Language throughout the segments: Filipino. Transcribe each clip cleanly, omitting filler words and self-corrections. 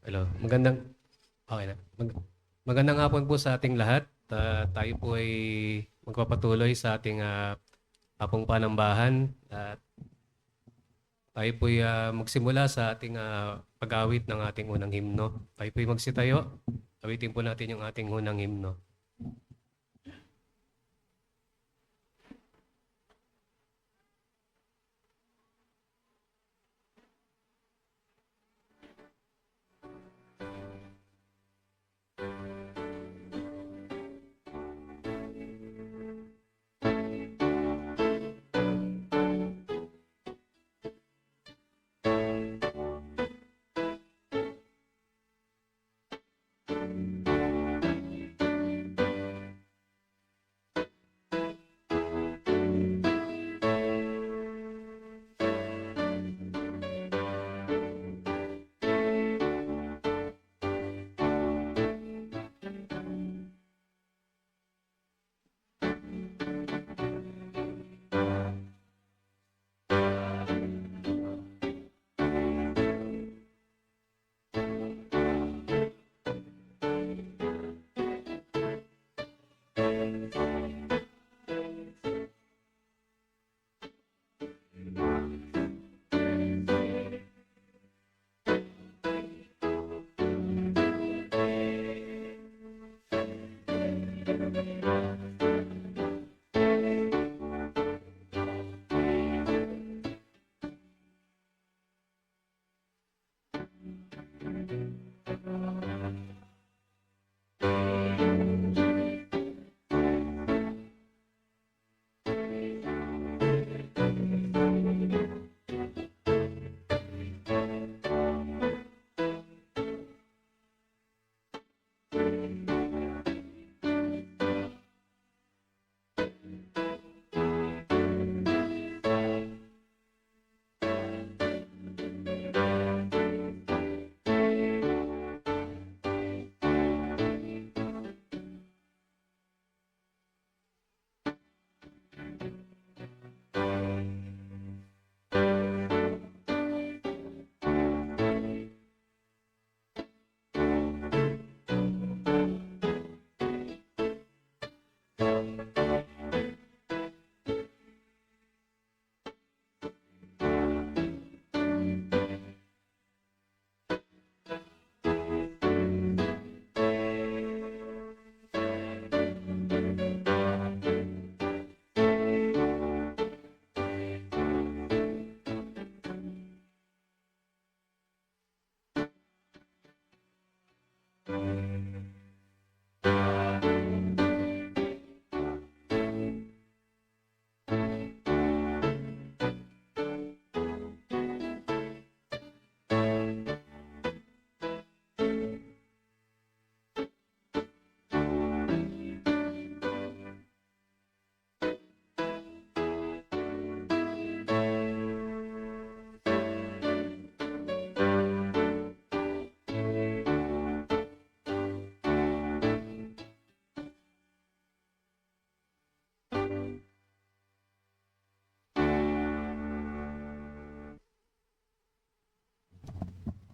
Hello, okay na. Magandang hapon po sa ating lahat. Tayo po ay magpapatuloy sa ating hapong panambahan at tayo po ay magsimula sa ating pag-awit ng ating unang himno. Tayo po ay magsitayo. Awitin po natin yung ating unang himno.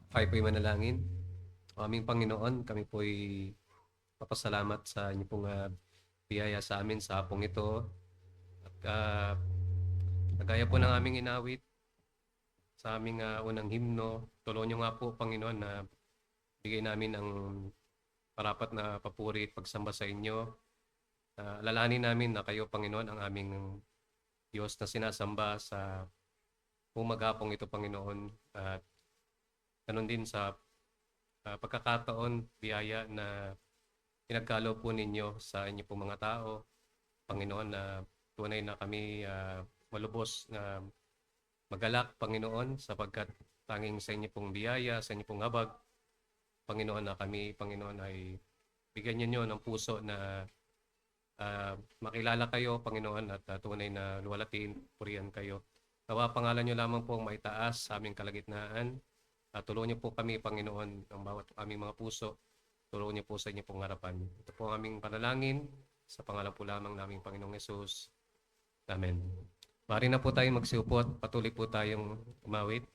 Tayo po ay manalangin. O aming Panginoon, kami po ay papasalamat sa inyo pong biyaya sa amin sa hapong ito. At nagaya po ng aming inawit sa aming unang himno, tulungan niyo nga po, Panginoon, na bigay namin ang parapat na papuri at pagsamba sa inyo. Alalahanin namin na kayo, Panginoon, ang aming Diyos na sinasamba sa maghapong ito, Panginoon. At ganun din sa pagkakataon, biyaya na pinagkaloob po ninyo sa inyo pong mga tao, Panginoon, na tunay na kami malubos na magalak, Panginoon, sapagkat tanging sa inyo pong biyaya, sa inyo pong habag, Panginoon, na kami, Panginoon, ay bigyan niyo ng puso na makilala kayo, Panginoon, at tunay na luwalhatiin, purihan kayo. Nawa pangalan niyo lamang po ang maitaas sa aming kalagitnaan. Tulungan niyo po kami, Panginoon, ang bawat aming mga puso. Tulungan niyo po sa inyo pong harapan. Ito po ang aming panalangin sa pangalan po lamang naming Panginoong Yesus. Amen. Mari na po tayong magsiupo at patuloy po tayong umawit.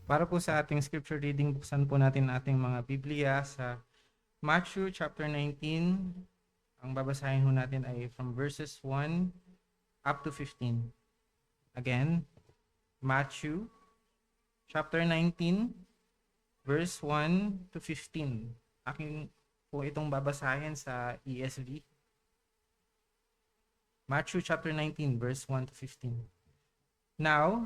Para po sa ating scripture reading, buksan po natin ating mga Biblia sa Matthew chapter 19. Ang babasahin ho natin ay from verses 1 up to 15. Again, Matthew chapter 19, verse 1 to 15. Aking po itong babasahin sa ESV. Matthew chapter 19, verse 1 to 15. Now,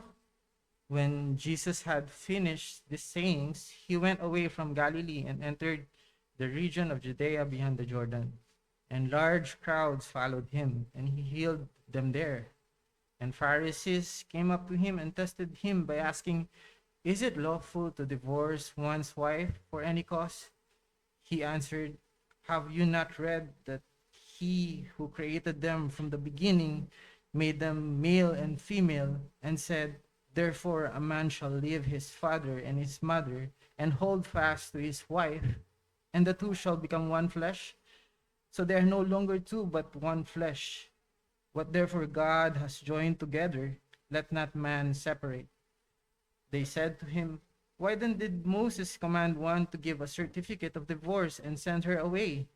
when Jesus had finished these sayings, he went away from Galilee and entered the region of Judea beyond the Jordan. And large crowds followed him, and he healed them there. And Pharisees came up to him and tested him by asking, "Is it lawful to divorce one's wife for any cause?" He answered, "Have you not read that he who created them from the beginning made them male and female, and said, 'Therefore a man shall leave his father and his mother, and hold fast to his wife, and the two shall become one flesh'? So they are no longer two, but one flesh. What therefore God has joined together, let not man separate." They said to him, "Why then did Moses command one to give a certificate of divorce and send her away?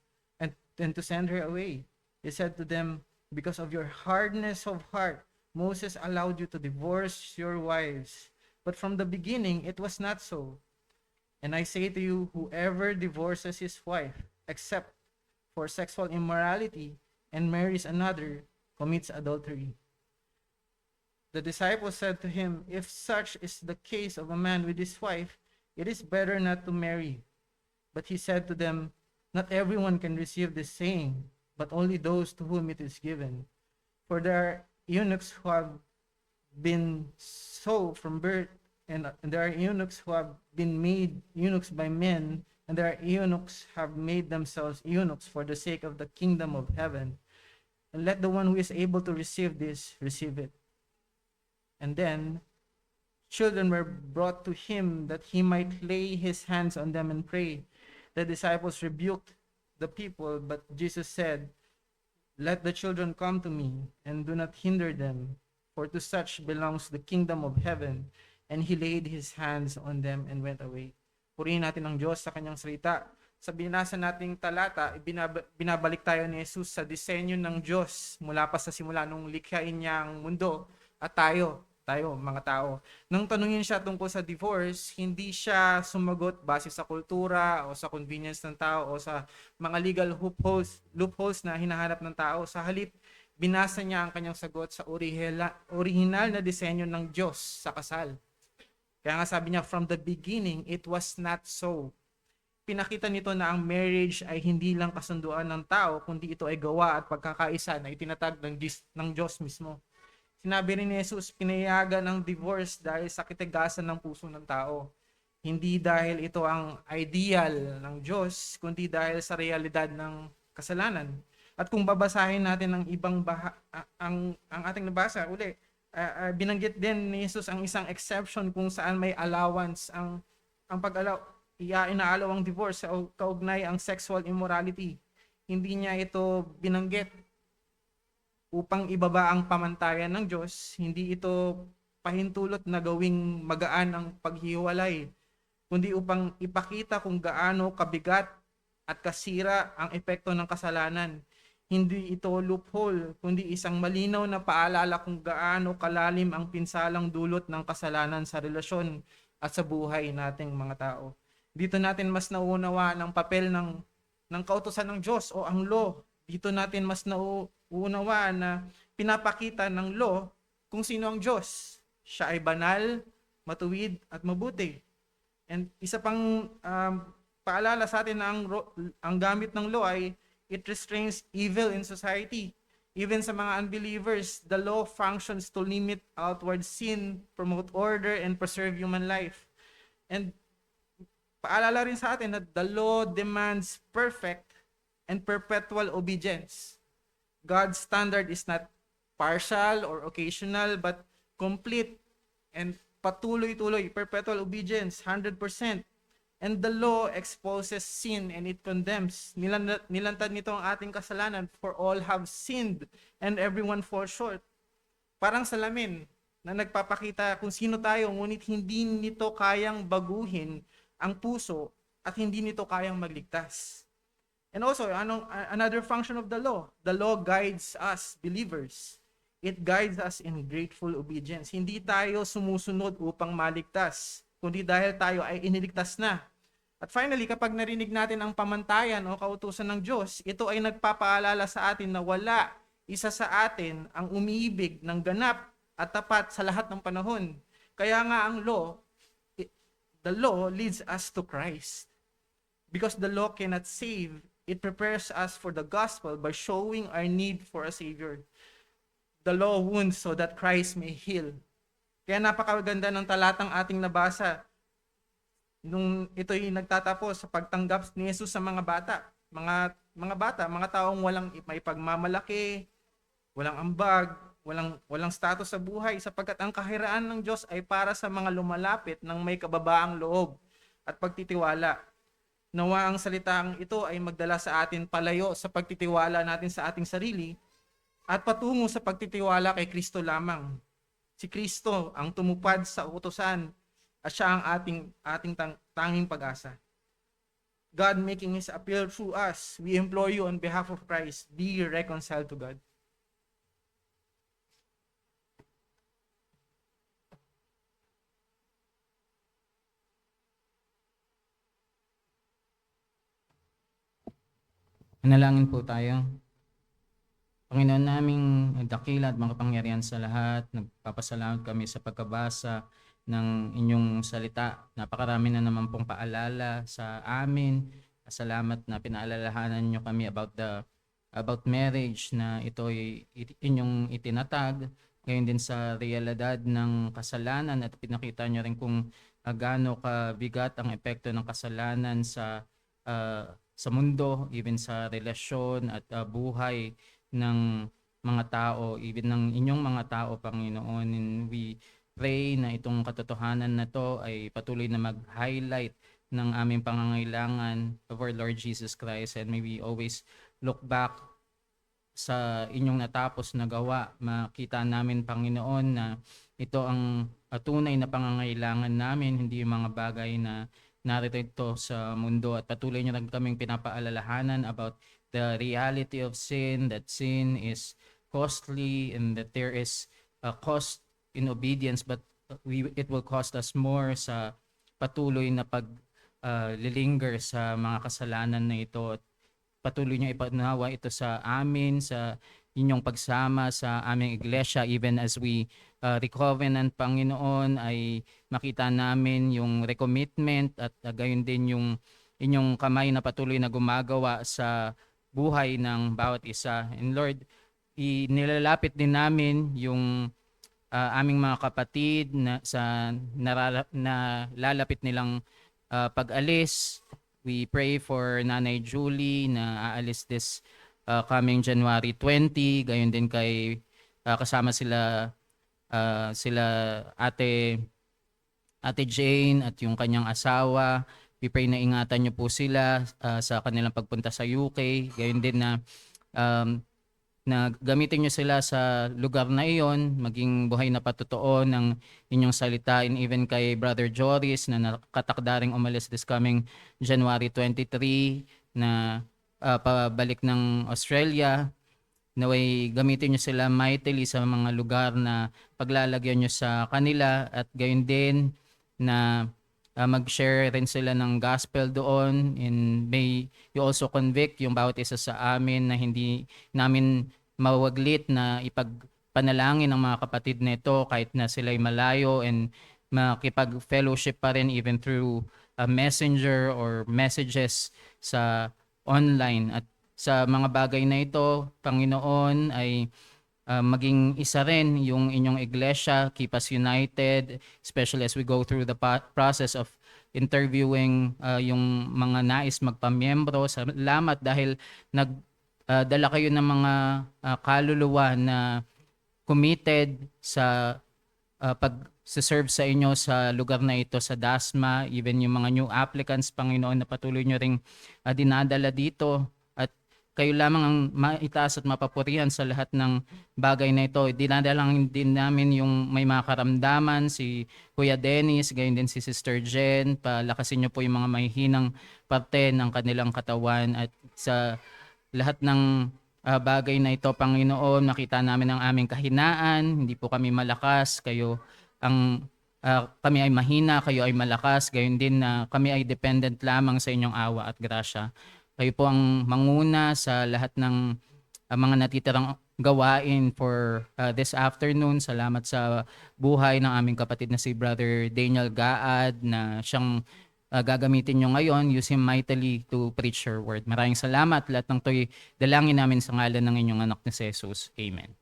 And to send her away?" He said to them, "Because of your hardness of heart, Moses allowed you to divorce your wives. But from the beginning it was not so. And I say to you, whoever divorces his wife, except for sexual immorality, and marries another, commits adultery." The disciples said to him, "If such is the case of a man with his wife, it is better not to marry." But he said to them, "Not everyone can receive this saying, but only those to whom it is given. For there are eunuchs who have been so from birth, and there are eunuchs who have been made eunuchs by men, and there are eunuchs who have made themselves eunuchs for the sake of the kingdom of heaven. And let the one who is able to receive this receive it." And then children were brought to him that he might lay his hands on them and pray. The disciples rebuked the people, but Jesus said, "Let the children come to me, and do not hinder them, for to such belongs the kingdom of heaven." And he laid his hands on them and went away. Purihin natin ang Diyos sa kanyang salita. Sa binasa nating talata, binabalik tayo ni Jesus sa disenyo ng Diyos mula pa sa simula nung likhain niya ang mundo at tayo mga tao. Nang tanungin siya tungkol sa divorce, hindi siya sumagot base sa kultura o sa convenience ng tao o sa mga legal loopholes na hinahanap ng tao. Sa halip, binasa niya ang kanyang sagot sa original na disenyo ng Diyos sa kasal. Kaya nga sabi niya, from the beginning, it was not so. Pinakita nito na ang marriage ay hindi lang kasunduan ng tao, kundi ito ay gawa at pagkakaisa na itinatag ng Diyos mismo. Sinabi rin ni Jesus, pinayagan ang divorce dahil sa katigasan ng puso ng tao. Hindi dahil ito ang ideal ng Diyos, kundi dahil sa realidad ng kasalanan. At kung babasahin natin ang ibang ang ating nabasa uli, binanggit din ni Jesus ang isang exception kung saan may allowance ang inaalaw ang divorce sa kaugnay ang sexual immorality. Hindi niya ito binanggit upang ibaba ang pamantayan ng Diyos, hindi ito pahintulot na gawing magaan ang paghiwalay, kundi upang ipakita kung gaano kabigat at kasira ang epekto ng kasalanan. Hindi ito loophole, kundi isang malinaw na paalala kung gaano kalalim ang pinsalang dulot ng kasalanan sa relasyon at sa buhay nating mga tao. Dito natin mas nauunawa ng papel ng kautusan ng Diyos o ang law. Dito natin mas nauunawa na pinapakita ng law kung sino ang Diyos. Siya ay banal, matuwid at mabuti. And isa pang paalala sa atin na ang gamit ng law ay it restrains evil in society. Even sa mga unbelievers, the law functions to limit outward sin, promote order, and preserve human life. And paalala rin sa atin that the law demands perfect and perpetual obedience. God's standard is not partial or occasional, but complete and patuloy-tuloy, perpetual obedience, 100%. And the law exposes sin and it condemns. Nilantad nito ang ating kasalanan, for all have sinned and everyone falls short. Parang salamin, na nagpapakita kung sino tayo, ngunit hindi nito kayang baguhin ang puso at hindi nito kayang magligtas. And also, another function of the law guides us, believers. It guides us in grateful obedience. Hindi tayo sumusunod upang maligtas, kundi dahil tayo ay iniligtas na. At finally, kapag narinig natin ang pamantayan o kautusan ng Diyos, ito ay nagpapaalala sa atin na wala isa sa atin ang umiibig ng ganap at tapat sa lahat ng panahon. Kaya nga ang the law leads us to Christ. Because the law cannot save, it prepares us for the gospel by showing our need for a Savior. The law wounds so that Christ may heal. Kaya napakaganda ng talatang ating nabasa nung ito'y nagtatapos sa pagtanggap ni Jesus sa mga bata. Mga taong walang may pagmamalaki, walang ambag, walang status sa buhay, sapagkat ang kahiraan ng Diyos ay para sa mga lumalapit ng may kababaang loob at pagtitiwala. Nawa ang salitang ito ay magdala sa atin palayo sa pagtitiwala natin sa ating sarili at patungo sa pagtitiwala kay Kristo lamang. Si Kristo ang tumupad sa utusan at siya ang ating tanging pag-asa. God making His appeal through us, we implore you on behalf of Christ, be reconciled to God. Manalangin po tayo. Panginoon naming dakila at makapangyarihan sa lahat, nagpapasalamat kami sa pagkabasa ng inyong salita. Napakarami na naman pong paalala sa amin. Salamat na pinaalalahanan nyo kami about marriage na ito'y inyong itinatag. Ngayon din sa realidad ng kasalanan at pinakita nyo rin kung gaano kabigat ang epekto ng kasalanan sa mundo, even sa relasyon at buhay ng mga tao, even ng inyong mga tao, Panginoon. And we pray na itong katotohanan na to ay patuloy na mag-highlight ng aming pangangailangan of our Lord Jesus Christ, and may we always look back sa inyong natapos na gawa. Makita namin, Panginoon, na ito ang tunay na pangangailangan namin, hindi yung mga bagay na narito sa mundo. At patuloy nyo lang kaming pinapaalalahanan about the reality of sin, that sin is costly and that there is a cost in obedience, but it will cost us more sa patuloy na paglilinger sa mga kasalanan na ito. At patuloy nyo ipanawa ito sa amin, sa inyong pagsama sa aming iglesia, even as we recovenant, Panginoon, ay makita namin yung recommitment at gayon din yung inyong kamay na patuloy na gumagawa sa buhay ng bawat isa. And Lord, nilalapit din namin yung aming mga kapatid na lalapit nilang pag-alis. We pray for Nanay Julie na aalis this coming January 20. Gayon din kay kasama sila Ate Jane at yung kanyang asawa. We pray na ingatan niyo po sila sa kanilang pagpunta sa UK. Gayon din na gamitin niyo sila sa lugar na iyon, maging buhay na patotoo ng inyong salita. And even kay Brother Joris na nakatakdaring umalis this coming January 23 na pabalik ng Australia, naway gamitin niyo sila mightily sa mga lugar na paglalagyan niyo sa kanila, at gayon din na mag-share rin sila ng gospel doon. And may you also convict yung bawat isa sa amin na hindi namin mawaglit na ipagpanalangin ang mga kapatid nito kahit na sila'y malayo, and makipag-fellowship pa rin even through a messenger or messages sa online. At sa mga bagay na ito, Panginoon, ay maging isa rin yung inyong iglesia. Keep us united, especially as we go through the process of interviewing yung mga nais magpamiyembro. Salamat dahil nagdala kayo ng mga kaluluwa na committed sa pag-serve sa inyo sa lugar na ito sa DASMA. Even yung mga new applicants, Panginoon, na patuloy nyo ring dinadala dito. At kayo lamang ang maitaas at mapapurihan sa lahat ng bagay na ito. Dinadalangin din namin yung may mga karamdaman, si Kuya Dennis, gayon din si Sister Jen. Palakasin niyo po yung mga mahihinang parte ng kanilang katawan at sa lahat ng bagay na ito, Panginoon, nakita namin ang aming kahinaan, hindi po kami malakas, kami ay mahina, kayo ay malakas, gayon din na kami ay dependent lamang sa inyong awa at grasya. Kayo po ang manguna sa lahat ng mga natitirang gawain for this afternoon. Salamat sa buhay ng aming kapatid na si Brother Daniel Gaad na siyang gagamitin nyo ngayon. Use him mightily to preach your word. Maraming salamat. Lahat ng to'y dalangin namin sa ngalan ng inyong anak na si Jesus. Amen.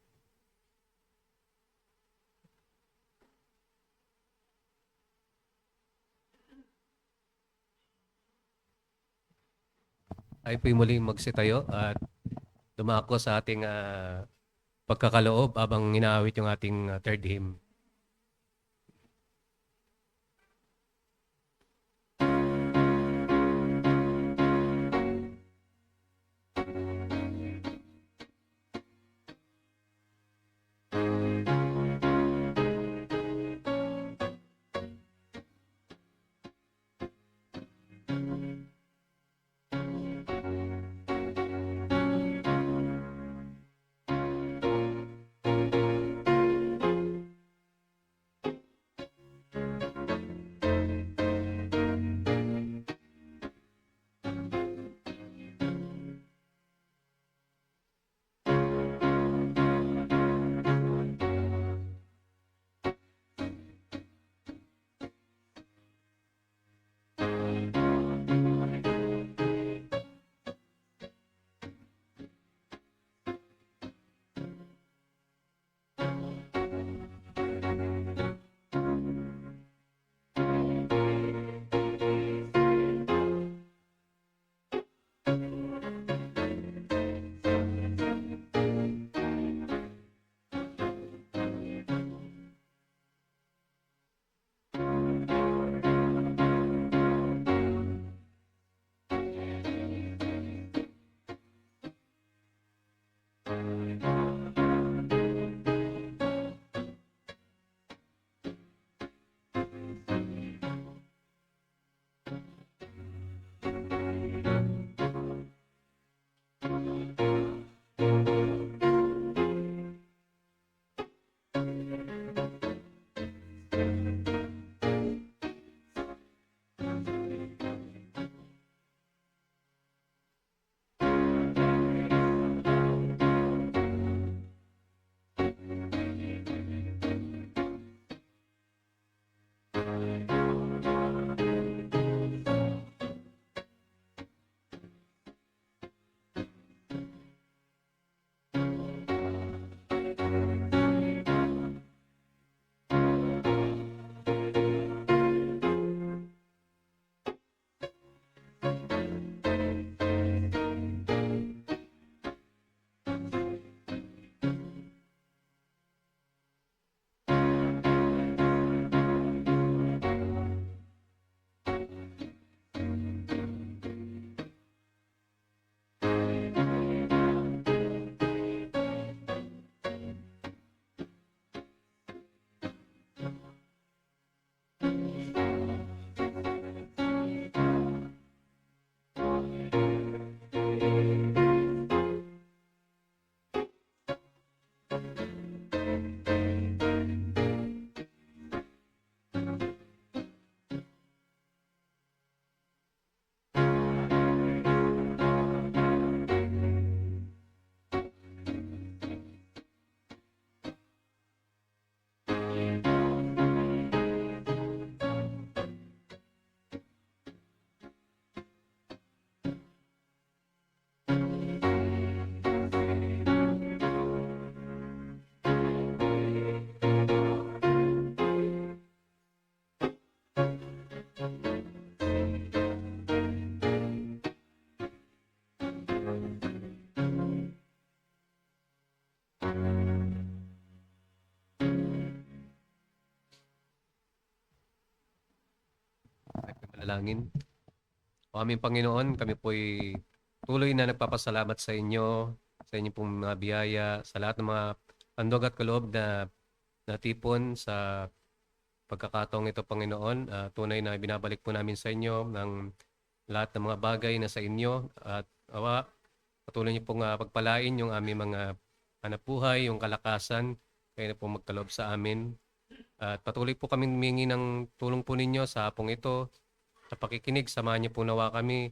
Tayo po'y muling magsitayo at dumako sa ating pagkakaloob habang inaawit yung ating third hymn. Tayo po'y manalangin. O aming Panginoon, kami po'y tuloy na nagpapasalamat sa inyo pong mga biyaya, sa lahat ng mga handog at kaloob na natipon sa pagkakataong ito, Panginoon. Tunay na binabalik po namin sa inyo ng lahat ng mga bagay na sa inyo at awa, patuloy niyo pong pagpalain yung aming mga hanap buhay, yung kalakasan, kayo na po magkaloob sa amin. At patuloy po kami humingi ng tulong po ninyo sa hapong ito. Sa pakikinig, samahan niyo po nawa kami.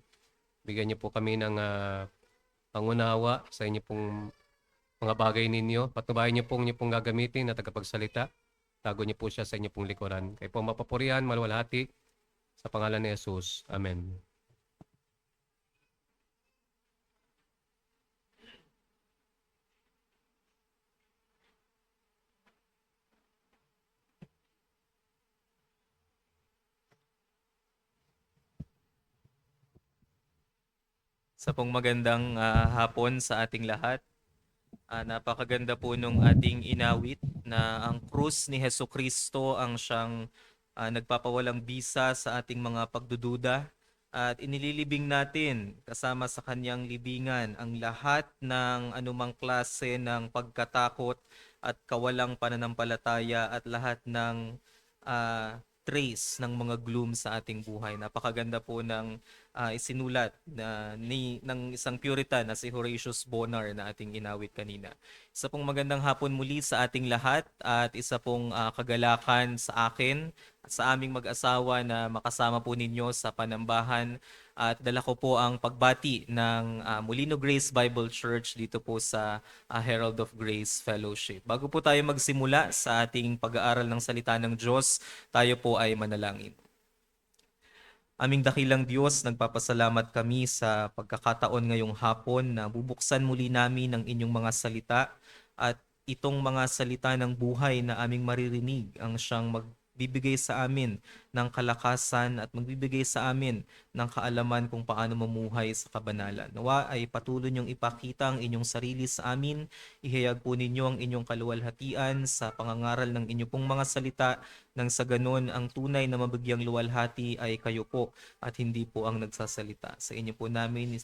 Bigyan niyo po kami ng pangunawa sa inyo pong mga bagay ninyo. Patubayan niyo pong gagamitin na tagapagsalita. Tago niyo po siya sa inyo pong likuran. Kayo po mapapurihan, maluwalhati. Sa pangalan ni Jesus. Amen. Sa pong magandang hapon sa ating lahat. Napakaganda po nung ating inawit na ang krus ni Hesukristo ang siyang nagpapawalang bisa sa ating mga pagdududa at inililibing natin kasama sa kanyang libingan ang lahat ng anumang klase ng pagkatakot at kawalang pananampalataya at lahat ng trace ng mga gloom sa ating buhay. Napakaganda po ng isinulat ng isang Puritan na si Horatius Bonar na ating inawit kanina. Isa pong magandang hapon muli sa ating lahat at isa pong kagalakan sa akin at sa aming mag-asawa na makasama po ninyo sa panambahan at dala ko po ang pagbati ng Molino Grace Bible Church dito po sa Herald of Grace Fellowship. Bago po tayo magsimula sa ating pag-aaral ng salita ng Diyos, tayo po ay manalangin. Aming dakilang Diyos, nagpapasalamat kami sa pagkakataon ngayong hapon na bubuksan muli namin ang inyong mga salita at itong mga salita ng buhay na aming maririnig ang siyang magbibigay sa amin ng kalakasan at magbibigay sa amin ng kaalaman kung paano mamuhay sa kabanalan. Nawa ay patuloy niyong ipakita ang inyong sarili sa amin, ihayag po ninyo ang inyong kaluwalhatian sa pangangaral ng inyong pong mga salita nang sa ganon ang tunay na mabigyang luwalhati ay kayo po at hindi po ang nagsasalita. Sa inyo po namin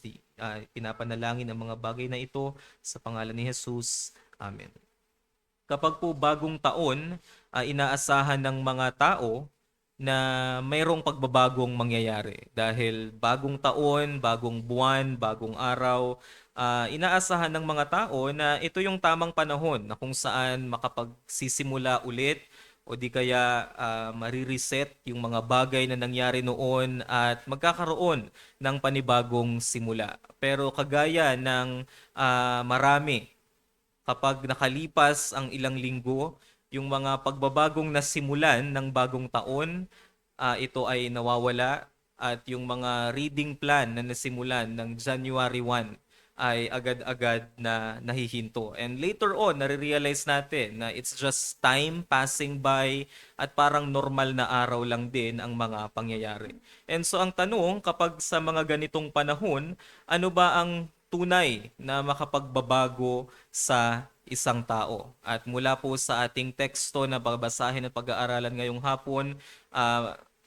pinapanalangin ang mga bagay na ito sa pangalan ni Jesus. Amen. Kapag po bagong taon, inaasahan ng mga tao na mayroong pagbabagong mangyayari. Dahil bagong taon, bagong buwan, bagong araw, inaasahan ng mga tao na ito yung tamang panahon na kung saan makapagsisimula ulit o di kaya marireset yung mga bagay na nangyari noon at magkakaroon ng panibagong simula. Pero kagaya ng marami, kapag nakalipas ang ilang linggo, yung mga pagbabagong nasimulan ng bagong taon, ito ay nawawala at yung mga reading plan na nasimulan ng January 1 ay agad-agad na nahihinto. And later on, nare-realize natin na it's just time passing by at parang normal na araw lang din ang mga pangyayari. And so ang tanong, kapag sa mga ganitong panahon, ano ba ang tunay na makapagbabago sa isang tao? At mula po sa ating teksto na babasahin at pag-aaralan ngayong hapon,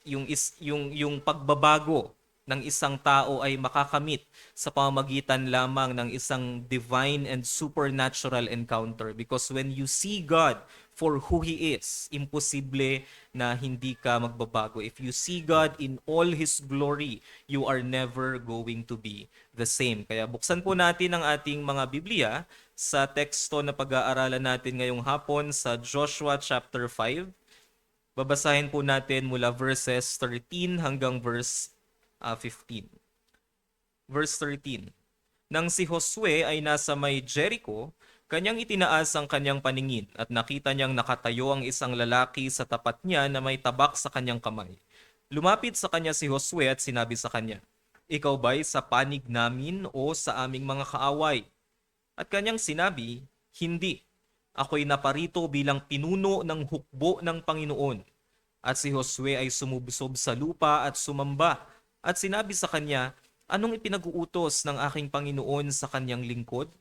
yung pagbabago ng isang tao ay makakamit sa pamamagitan lamang ng isang divine and supernatural encounter. Because when you see God for who He is, imposible na hindi ka magbabago. If you see God in all His glory, you are never going to be the same. Kaya buksan po natin ang ating mga Biblia sa teksto na pag-aaralan natin ngayong hapon sa Joshua chapter 5. Babasahin po natin mula verses 13 hanggang verse 15. Verse 13. Nang si Josue ay nasa may Jericho, kanyang itinaas ang kanyang paningin at nakita niyang nakatayo ang isang lalaki sa tapat niya na may tabak sa kanyang kamay. Lumapit sa kanya si Josue at sinabi sa kanya, "Ikaw ba'y sa panig namin o sa aming mga kaaway?" At kanyang sinabi, "Hindi. Ako'y naparito bilang pinuno ng hukbo ng Panginoon." At si Josue ay sumubsob sa lupa at sumamba at sinabi sa kanya, "Anong ipinag-uutos ng aking Panginoon sa kanyang lingkod?"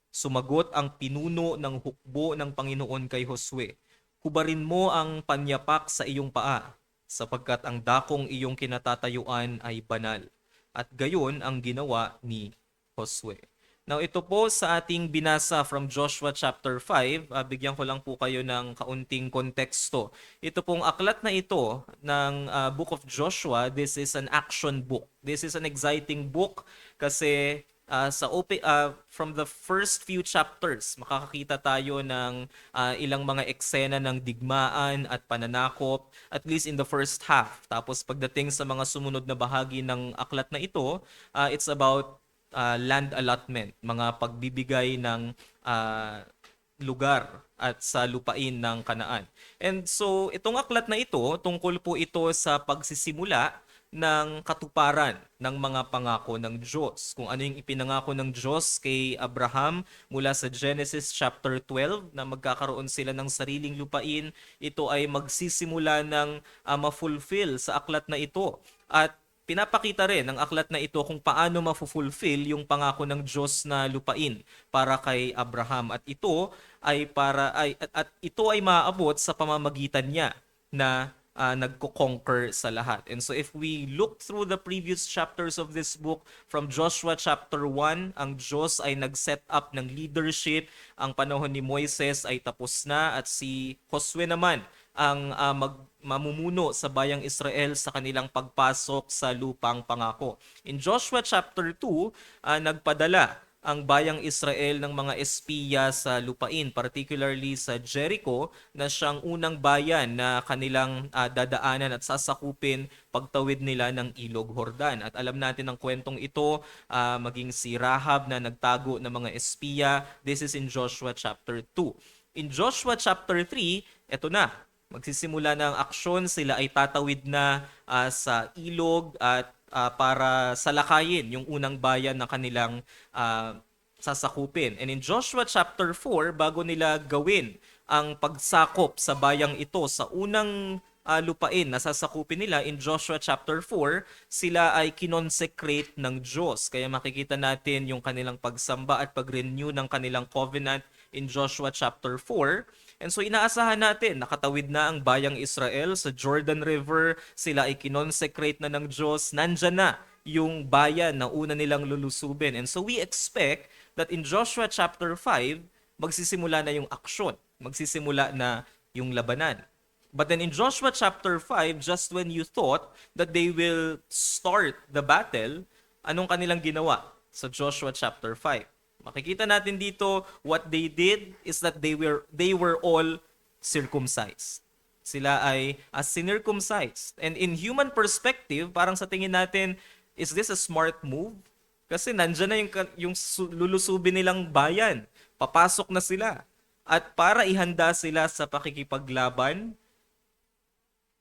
Sumagot ang pinuno ng hukbo ng Panginoon kay Josue, "Hubarin mo ang panyapak sa iyong paa, sapagkat ang dakong iyong kinatatayuan ay banal." At gayon ang ginawa ni Josue. Now ito po sa ating binasa from Joshua chapter 5, bigyan ko lang po kayo ng kaunting konteksto. Ito pong aklat na ito ng Book of Joshua, this is an action book. This is an exciting book kasi from the first few chapters, makakakita tayo ng ilang mga eksena ng digmaan at pananakop, at least in the first half. Tapos pagdating sa mga sumunod na bahagi ng aklat na ito, it's about land allotment, mga pagbibigay ng lugar at sa lupain ng Kanaan. And so itong aklat na ito, tungkol po ito sa pagsisimula ng katuparan ng mga pangako ng Diyos. Kung ano yung ipinangako ng Diyos kay Abraham mula sa Genesis chapter 12 na magkakaroon sila ng sariling lupain, ito ay magsisimula ng ma-fulfill sa aklat na ito. At pinapakita rin ng aklat na ito kung paano ma-fulfill yung pangako ng Diyos na lupain para kay Abraham. At ito ay ito ay maaabot sa pamamagitan niya na nagko-conquer sa lahat. And so if we look through the previous chapters of this book, from Joshua chapter 1, ang Diyos ay nag-set up ng leadership. Ang panahon ni Moises ay tapos na at si Josue naman ang mamumuno sa bayang Israel sa kanilang pagpasok sa lupang pangako. In Joshua chapter 2, nagpadala ang bayang Israel ng mga espiya sa lupain, particularly sa Jericho, na siyang unang bayan na kanilang dadaanan at sasakupin pagtawid nila ng Ilog Jordan. At alam natin ang kwentong ito, maging si Rahab na nagtago ng mga espiya. This is in Joshua chapter 2. In Joshua chapter 3, eto na, magsisimula na ang aksyon, sila ay tatawid na sa ilog at para salakayin yung unang bayan na kanilang sasakupin. And in Joshua chapter 4, bago nila gawin ang pagsakop sa bayang ito sa unang lupain na sasakupin nila, in Joshua chapter 4, sila ay kinonsecrate ng Diyos. Kaya makikita natin yung kanilang pagsamba at pag-renew ng kanilang covenant in Joshua chapter 4. And so inaasahan natin, nakatawid na ang bayang Israel sa Jordan River, sila ay kinonsecrate na ng Diyos, nandyan na yung bayan na una nilang lulusubin. And so we expect that in Joshua chapter 5, magsisimula na yung aksyon, magsisimula na yung labanan. But then in Joshua chapter 5, just when you thought that they will start the battle, anong kanilang ginawa sa Joshua chapter 5? Makikita natin dito, what they did is that they were all circumcised. Sila ay circumcised. And in human perspective, parang sa tingin natin, is this a smart move? Kasi nandyan na yung lulusubin nilang bayan. Papasok na sila. At para ihanda sila sa pakikipaglaban,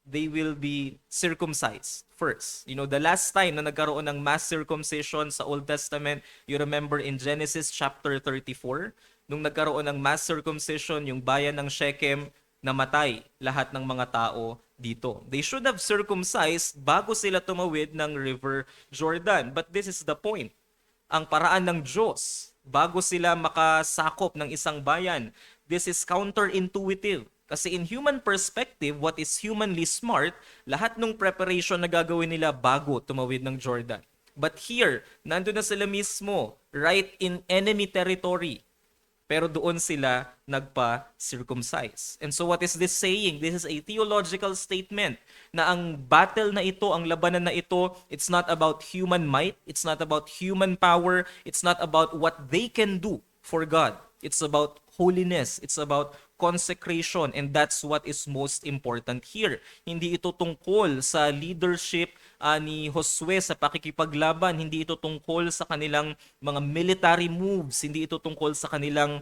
they will be circumcised first. You know, the last time na nagkaroon ng mass circumcision sa Old Testament, you remember in Genesis chapter 34, nung nagkaroon ng mass circumcision, yung bayan ng Shechem, namatay lahat ng mga tao dito. They should have circumcised bago sila tumawid ng River Jordan. But this is the point. Ang paraan ng Diyos, bago sila makasakop ng isang bayan, this is counterintuitive. Kasi in human perspective, what is humanly smart, lahat ng preparation na gagawin nila bago tumawid ng Jordan. But here, nandun na sila mismo, right in enemy territory. Pero doon sila nagpa-circumcise. And so what is this saying? This is a theological statement na ang battle na ito, ang labanan na ito, it's not about human might, it's not about human power, it's not about what they can do for God. It's about holiness, it's about consecration, and that's what is most important here. Hindi ito tungkol sa leadership ni Josue sa pakikipaglaban, hindi ito tungkol sa kanilang mga military moves, hindi ito tungkol sa kanilang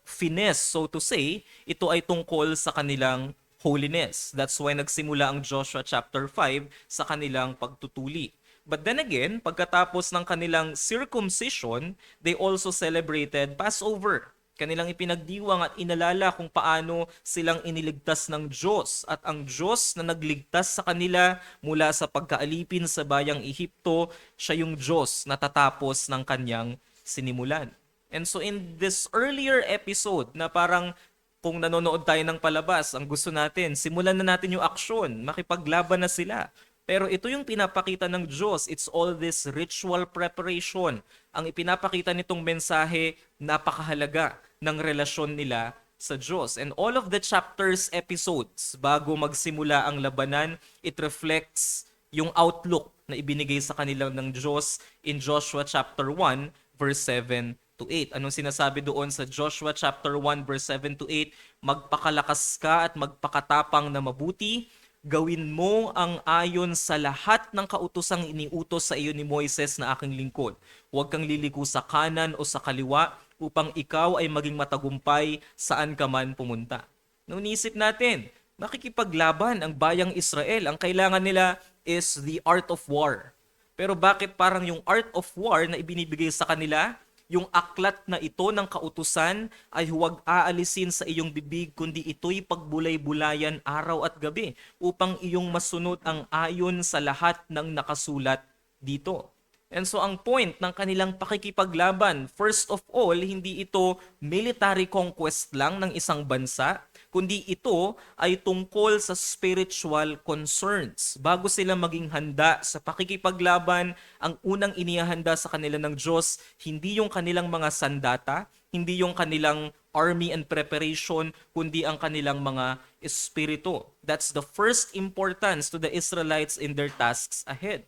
finesse, so to say, ito ay tungkol sa kanilang holiness. That's why nagsimula ang Joshua chapter 5 sa kanilang pagtutuli. But then again, pagkatapos ng kanilang circumcision, they also celebrated Passover. Kanilang ipinagdiwang at inalala kung paano silang iniligtas ng Diyos. At ang Diyos na nagligtas sa kanila mula sa pagkaalipin sa bayang Ehipto, siya yung Diyos na tatapos ng kanyang sinimulan. And so in this earlier episode na parang kung nanonood tayo ng palabas, ang gusto natin, simulan na natin yung aksyon, makipaglaban na sila. Pero ito yung pinapakita ng Diyos. It's all this ritual preparation. Ang ipinapakita nitong mensahe, napakahalaga ng relasyon nila sa Diyos. And all of the chapters, episodes, bago magsimula ang labanan, it reflects yung outlook na ibinigay sa kanila ng Diyos in Joshua chapter 1, verse 7 to 8. Anong sinasabi doon sa Joshua chapter 1, verse 7 to 8? Magpakalakas ka at magpakatapang na mabuti. Gawin mo ang ayon sa lahat ng kautosang iniutos sa iyo ni Moises na aking lingkod. Huwag kang liliko sa kanan o sa kaliwa upang ikaw ay maging matagumpay saan ka man pumunta. Naisip natin, makikipaglaban ang bayang Israel. Ang kailangan nila is the art of war. Pero bakit parang yung art of war na ibinibigay sa kanila, yung aklat na ito ng kautusan ay huwag aalisin sa iyong bibig kundi ito'y pagbulay-bulayan araw at gabi upang iyong masunod ang ayon sa lahat ng nakasulat dito. And so ang point ng kanilang pakikipaglaban, first of all, hindi ito military conquest lang ng isang bansa, kundi ito ay tungkol sa spiritual concerns. Bago sila maging handa sa pakikipaglaban, ang unang inihahanda sa kanila ng Diyos, hindi yung kanilang mga sandata, hindi yung kanilang army and preparation, kundi ang kanilang mga espiritu. That's the first importance to the Israelites in their tasks ahead.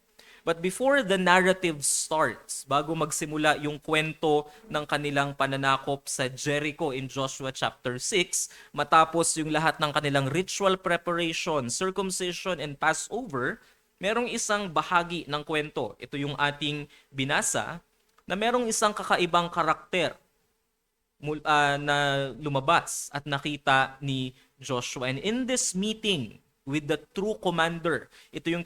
But before the narrative starts, bago magsimula yung kwento ng kanilang pananakop sa Jericho in Joshua chapter 6, matapos yung lahat ng kanilang ritual preparation, circumcision, and Passover, merong isang bahagi ng kwento. Ito yung ating binasa, na merong isang kakaibang karakter na lumabas at nakita ni Joshua. And in this meeting with the true commander, ito yung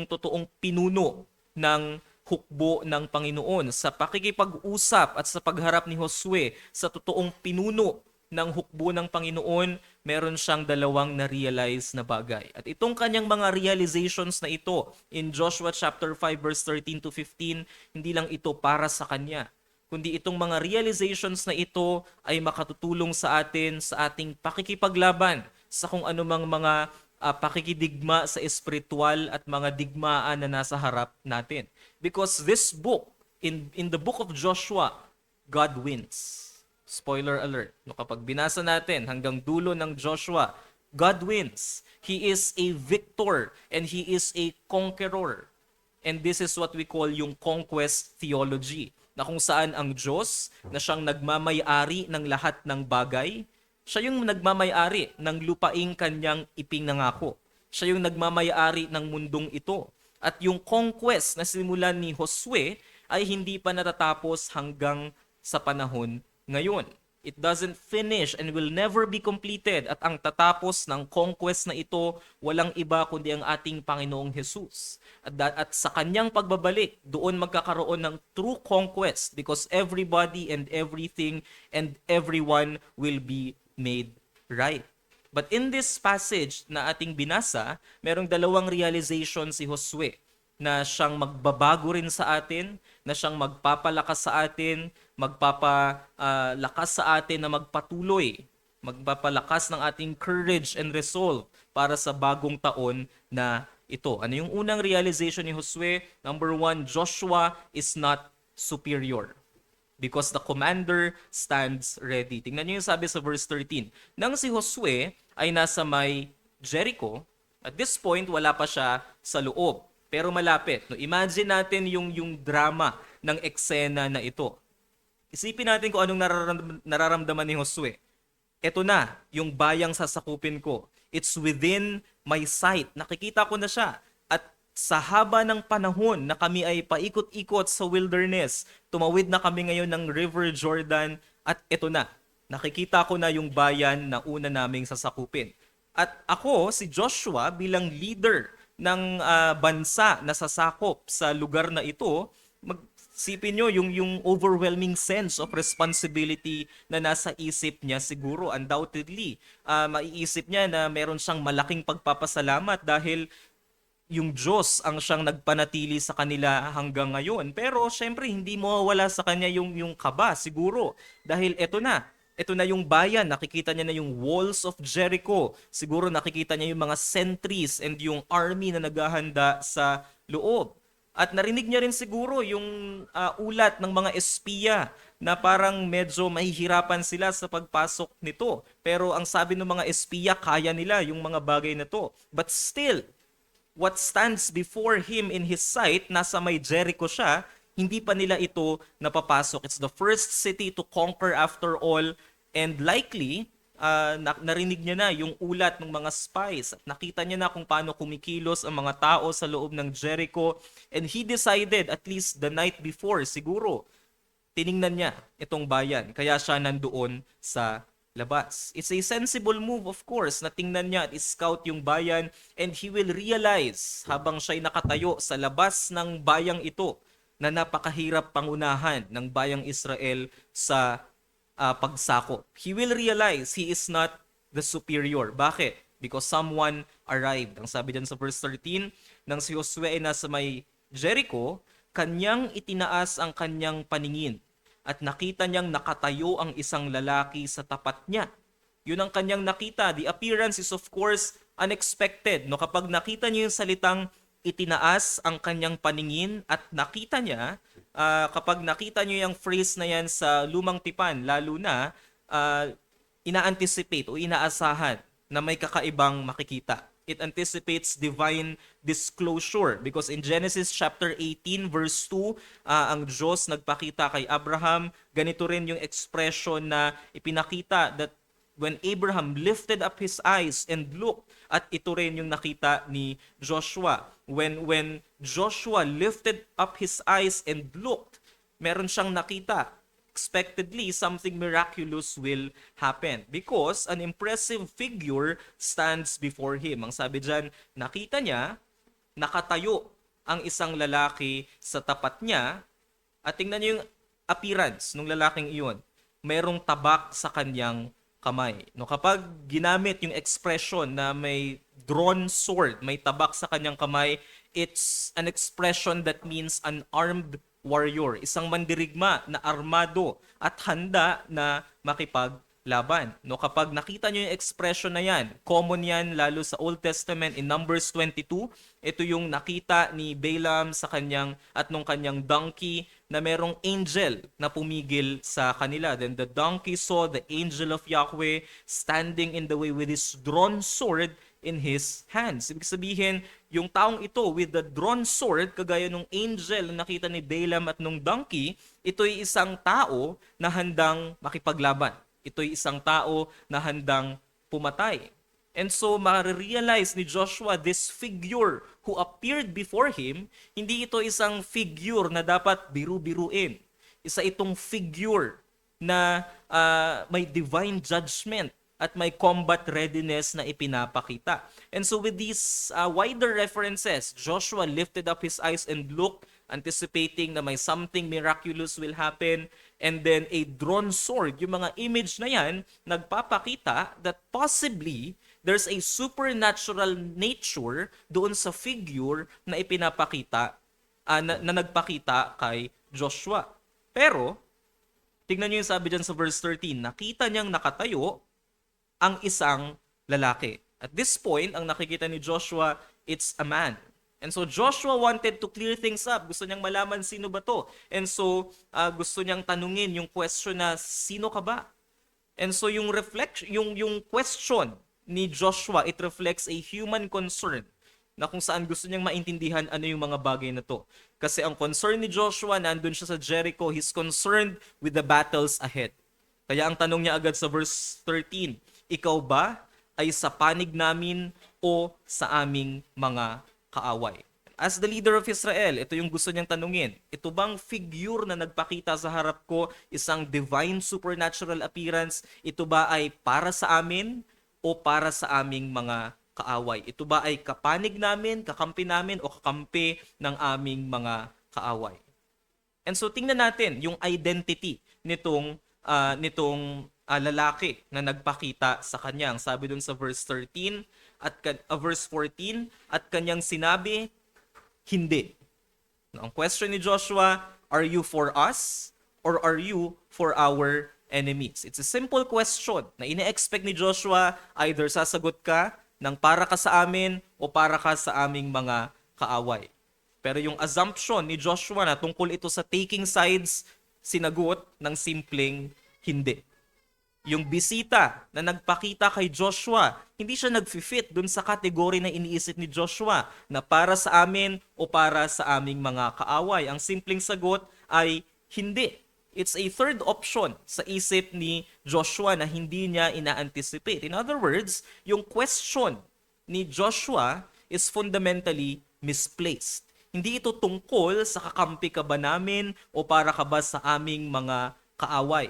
totoong pinuno ng hukbo ng Panginoon sa pakikipag-usap at sa pagharap ni Josue sa totoong pinuno ng hukbo ng Panginoon. Meron siyang dalawang na-realize na bagay. At itong kanyang mga realizations na ito in Joshua chapter 5 verse 13 to 15, hindi lang ito para sa kanya, kundi itong mga realizations na ito ay makatutulong sa atin sa ating pakikipaglaban sa kung anumang mga pakikidigma sa espiritual at mga digmaan na nasa harap natin. Because this book, in the book of Joshua, God wins. Spoiler alert. No, kapag binasa natin hanggang dulo ng Joshua, God wins. He is a victor and He is a conqueror. And this is what we call yung conquest theology, na kung saan ang Diyos na siyang nagmamay-ari ng lahat ng bagay, siya yung nagmamay-ari ng lupaing kanyang ipinangako. Siya yung nagmamay-ari ng mundong ito. At yung conquest na simulan ni Josue ay hindi pa natatapos hanggang sa panahon ngayon. It doesn't finish and will never be completed. At ang tatapos ng conquest na ito, walang iba kundi ang ating Panginoong Jesus. At sa kanyang pagbabalik, doon magkakaroon ng true conquest because everybody and everything and everyone will be made right. But in this passage na ating binasa, merong dalawang realization si Josue na siyang magbabago rin sa atin, na siyang magpapalakas sa atin, magpapalakas sa atin na magpatuloy, magpapalakas ng ating courage and resolve para sa bagong taon na ito. Ano yung unang realization ni Josue? Number 1, Joshua is not superior because the commander stands ready. Tingnan niyo yung sabi sa verse 13. Nang si Josue ay nasa may Jericho, at this point wala pa siya sa loob, pero malapit. No, imagine natin yung drama ng eksena na ito. Isipin natin kung anong nararamdaman ni Josue. Ito na, yung bayang sasakupin ko. It's within my sight. Nakikita ko na siya. At sa haba ng panahon na kami ay paikot-ikot sa wilderness, tumawid na kami ngayon ng River Jordan at ito na. Nakikita ko na yung bayan na una naming sasakupin. At ako, si Joshua, bilang leader ng bansa na sasakop sa lugar na ito, sipin nyo yung overwhelming sense of responsibility na nasa isip niya siguro. Undoubtedly, maiisip niya na meron siyang malaking pagpapasalamat dahil yung Diyos ang siyang nagpanatili sa kanila hanggang ngayon. Pero syempre, hindi mawawala sa kanya yung kaba siguro. Dahil eto na, Ito na yung bayan, nakikita niya na yung walls of Jericho. Siguro nakikita niya yung mga sentries and yung army na naghahanda sa loob. At narinig niya rin siguro yung ulat ng mga espiya na parang medyo mahihirapan sila sa pagpasok nito. Pero ang sabi ng mga espiya, kaya nila yung mga bagay na to. But still, what stands before him in his sight, nasa may Jericho siya, hindi pa nila ito napapasok. It's the first city to conquer after all, and likely, narinig niya na yung ulat ng mga spies. At nakita niya na kung paano kumikilos ang mga tao sa loob ng Jericho, and he decided, at least the night before, siguro, tiningnan niya itong bayan. Kaya siya nandoon sa labas. It's a sensible move, of course, na tingnan niya at scout yung bayan, and he will realize habang siya'y nakatayo sa labas ng bayang ito na napakahirap pangunahan ng bayang Israel sa pagsakop. He will realize he is not the superior. Bakit? Because someone arrived. Ang sabi dyan sa verse 13, nang si Josue ay nasa may Jericho, kanyang itinaas ang kanyang paningin at nakita niyang nakatayo ang isang lalaki sa tapat niya. Yun ang kanyang nakita. The appearance is of course unexpected. No, kapag nakita niyo yung salitang itinaas ang kanyang paningin at nakita niya, kapag nakita niyo yung phrase na yan sa lumang tipan, lalo na ina-anticipate o inaasahan na may kakaibang makikita. It anticipates divine disclosure because in Genesis chapter 18 verse 2, ang Diyos nagpakita kay Abraham. Ganito rin yung expression na ipinakita that when Abraham lifted up his eyes and looked, at ito rin yung nakita ni Joshua. When Joshua lifted up his eyes and looked, meron siyang nakita. Expectedly, something miraculous will happen because an impressive figure stands before him. Ang sabi dyan, nakita niya, nakatayo ang isang lalaki sa tapat niya, at tingnan niyo yung appearance ng lalaking iyon. Mayroong tabak sa kanyang kamay. No, kapag ginamit yung expression na may drawn sword, may tabak sa kanyang kamay, it's an expression that means an armed warrior, isang mandirigma na armado at handa na makipaglaban. No, kapag nakita niyo yung expression na yan, common yan lalo sa Old Testament in Numbers 22. Ito yung nakita ni Balaam sa kanyang at nung kanyang donkey na merong angel na pumigil sa kanila. Then the donkey saw the angel of Yahweh standing in the way with his drawn sword in his hands. Ibig sabihin, yung taong ito with the drawn sword, kagaya nung angel na nakita ni Balaam at nung donkey, ito'y isang tao na handang makipaglaban. Ito'y isang tao na handang pumatay. And so, ma-realize ni Joshua, this figure who appeared before him, hindi ito isang figure na dapat biru-biruin. Isa itong figure na may divine judgment at may combat readiness na ipinapakita. And so with these wider references, Joshua lifted up his eyes and looked, anticipating na may something miraculous will happen. And then a drawn sword, yung mga image na yan, nagpapakita that possibly there's a supernatural nature doon sa figure na ipinapakita, na nagpakita kay Joshua. Pero, tignan niyo yung sabi dyan sa verse 13, nakita niyang nakatayo ang isang lalaki. At this point, ang nakikita ni Joshua, it's a man. And so Joshua wanted to clear things up. Gusto niyang malaman sino ba to. And so gusto niyang tanungin yung question na sino ka ba? And so yung question ni Joshua, it reflects a human concern na kung saan gusto niyang maintindihan ano yung mga bagay na to. Kasi ang concern ni Joshua, nandun siya sa Jericho, he's concerned with the battles ahead. Kaya ang tanong niya agad sa verse 13, ikaw ba ay sa panig namin o sa aming mga kaaway? As the leader of Israel, ito yung gusto niyang tanungin. Ito bang figure na nagpakita sa harap ko, isang divine supernatural appearance, ito ba ay para sa amin o para sa aming mga kaaway? Ito ba ay kapanig namin, kakampi namin o kakampi ng aming mga kaaway? And so tingnan natin yung identity nitong lalaki na nagpakita sa kanya. Ang sabi dun sa verse 13 at verse 14, at kanyang sinabi, hindi. Ang question ni Joshua, are you for us or are you for our enemies. It's a simple question na ine-expect ni Joshua, either sasagot ka ng para ka sa amin o para ka sa aming mga kaaway. Pero yung assumption ni Joshua na tungkol ito sa taking sides, sinagot ng simpleng hindi. Yung bisita na nagpakita kay Joshua, hindi siya nag-fit dun sa kategory na iniisip ni Joshua na para sa amin o para sa aming mga kaaway. Ang simpleng sagot ay hindi. It's a third option sa isip ni Joshua na hindi niya ina-anticipate. In other words, yung question ni Joshua is fundamentally misplaced. Hindi ito tungkol sa kakampi ka ba namin o para ka ba sa aming mga kaaway.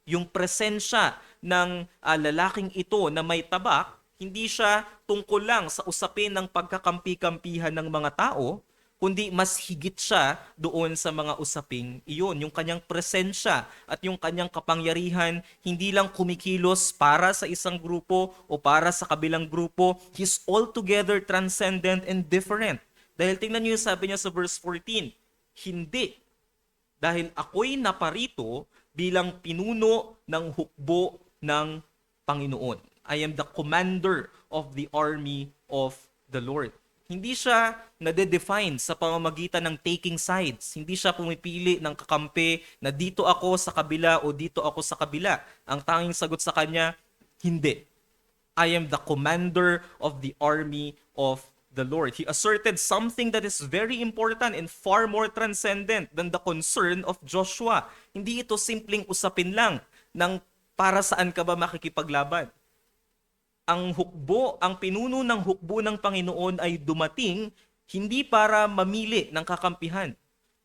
Yung presensya ng lalaking ito na may tabak, hindi siya tungkol lang sa usapin ng pagkakampi-kampihan ng mga tao, kundi mas higit siya doon sa mga usaping iyon. Yung kanyang presensya at yung kanyang kapangyarihan, hindi lang kumikilos para sa isang grupo o para sa kabilang grupo. He's altogether transcendent and different. Dahil tingnan niyo yung sabi niya sa verse 14, hindi. Dahil ako'y naparito bilang pinuno ng hukbo ng Panginoon. I am the commander of the army of the Lord. Hindi siya nade-define sa pamamagitan ng taking sides. Hindi siya pumipili ng kakampi na dito ako sa kabila o dito ako sa kabila. Ang tanging sagot sa kanya, hindi. I am the commander of the army of the Lord. He asserted something that is very important and far more transcendent than the concern of Joshua. Hindi ito simpleng usapin lang ng para saan ka ba makikipaglaban. Ang hukbo, ang pinuno ng hukbo ng Panginoon ay dumating hindi para mamili ng kakampihan.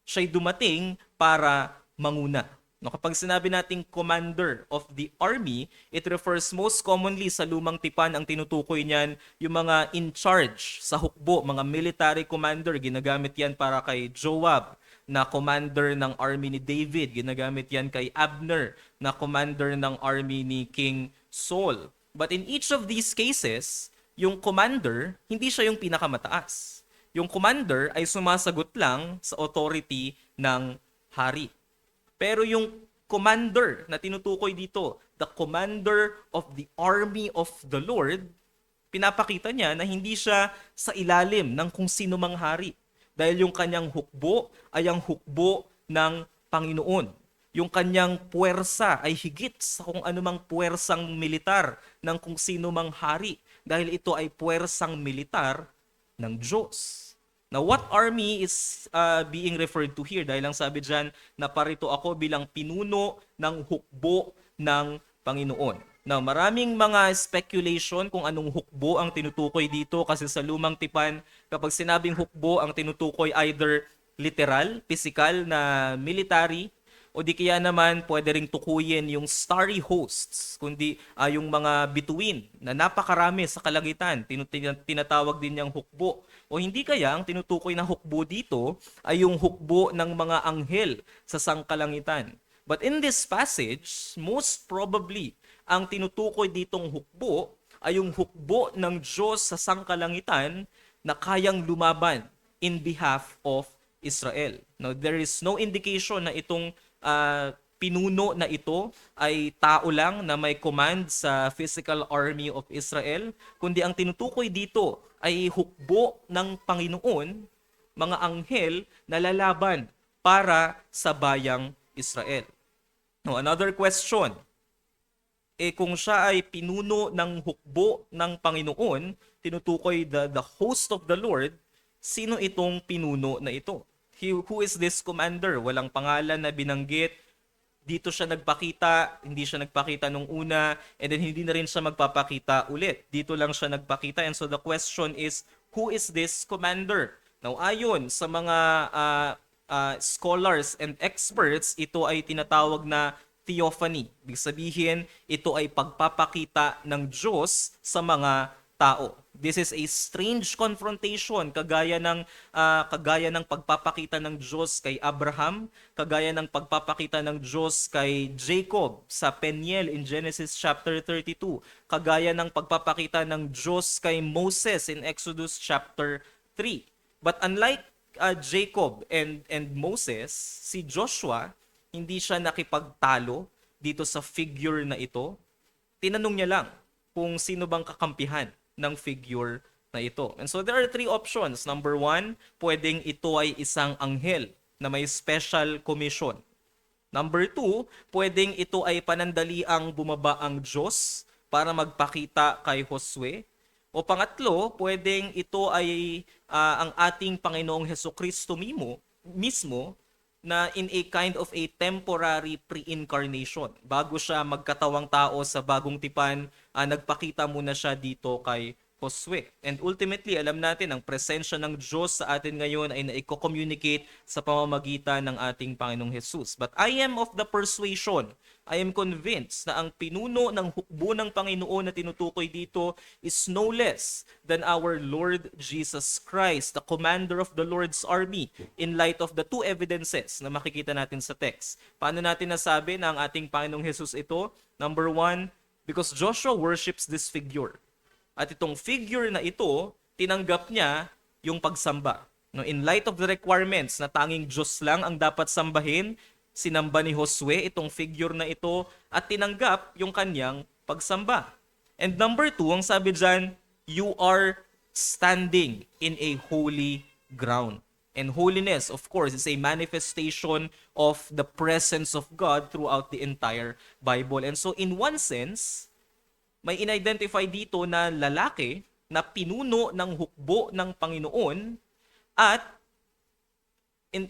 Siya'y dumating para manguna. No, kapag sinabi nating commander of the army, it refers most commonly sa lumang tipan, ang tinutukoy niyan yung mga in charge sa hukbo, mga military commander. Ginagamit yan para kay Joab na commander ng army ni David. Ginagamit yan kay Abner na commander ng army ni King Saul. But in each of these cases, yung commander, hindi siya yung pinakamataas. Yung commander ay sumasagot lang sa authority ng hari. Pero yung commander na tinutukoy dito, the commander of the army of the Lord, pinapakita niya na hindi siya sa ilalim ng kung sino mang hari. Dahil yung kanyang hukbo ay ang hukbo ng Panginoon. Yung kanyang puwersa ay higit sa kung anumang puwersang militar ng kung sino mang hari. Dahil ito ay puwersang militar ng Diyos. Now, what army is being referred to here? Dahil lang sabi dyan, naparito ako bilang pinuno ng hukbo ng Panginoon. Now, maraming mga speculation kung anong hukbo ang tinutukoy dito kasi sa lumang tipan, kapag sinabing hukbo, ang tinutukoy either literal, physical na military, o di kaya naman pwede ring tukuyin yung starry hosts, kundi yung mga bituin na napakarami sa kalangitan, tinatawag din niyang hukbo. O hindi kaya ang tinutukoy na hukbo dito ay yung hukbo ng mga anghel sa sangkalangitan. But in this passage, most probably, ang tinutukoy ditong hukbo ay yung hukbo ng Diyos sa sangkalangitan na kayang lumaban in behalf of Israel. Now, there is no indication na itong pinuno na ito ay tao lang na may command sa physical army of Israel, kundi ang tinutukoy dito ay hukbo ng Panginoon, mga anghel na lalaban para sa bayang Israel. Now, another question, kung siya ay pinuno ng hukbo ng Panginoon, tinutukoy the host of the Lord, sino itong pinuno na ito? Who is this commander? Walang pangalan na binanggit. Dito siya nagpakita, hindi siya nagpakita nung una, and then hindi na rin siya magpapakita ulit. Dito lang siya nagpakita. And so the question is, who is this commander? Now, ayon sa mga scholars and experts, ito ay tinatawag na theophany. Ibig sabihin, ito ay pagpapakita ng Diyos sa mga tao. This is a strange confrontation, kagaya ng pagpapakita ng Diyos kay Abraham, kagaya ng pagpapakita ng Diyos kay Jacob sa Peniel in Genesis chapter 32, kagaya ng pagpapakita ng Diyos kay Moses in Exodus chapter 3. But unlike Jacob and Moses, si Joshua hindi siya nakipagtalo dito sa figure na ito? Tinanong niya lang kung sino bang kakampihan ng figure na ito. And so there are three options. Number one, pwedeng ito ay isang anghel na may special commission. Number two, pwedeng ito ay panandaliang bumaba ang Diyos para magpakita kay Josue. O pangatlo, pwedeng ito ay ang ating Panginoong Hesukristo mismo na in a kind of a temporary pre-incarnation. Bago siya magkatawang tao sa bagong tipan, nagpakita muna siya dito kay Josue. And ultimately, alam natin, ang presensya ng Diyos sa atin ngayon ay naiko-communicate sa pamamagitan ng ating Panginoong Jesus. But I am of the persuasion, I am convinced na ang pinuno ng hukbo ng Panginoon na tinutukoy dito is no less than our Lord Jesus Christ, the commander of the Lord's army, in light of the two evidences na makikita natin sa text. Paano natin nasabi na ang ating Panginoong Jesus ito? Number one, because Joshua worships this figure. At itong figure na ito, tinanggap niya yung pagsamba. No, in light of the requirements na tanging Diyos lang ang dapat sambahin, sinamba ni Josue itong figure na ito at tinanggap yung kanyang pagsamba. And number two, ang sabi dyan, you are standing in a holy ground. And holiness, of course, is a manifestation of the presence of God throughout the entire Bible. And so in one sense, may in-identify dito na lalaki na pinuno ng hukbo ng Panginoon at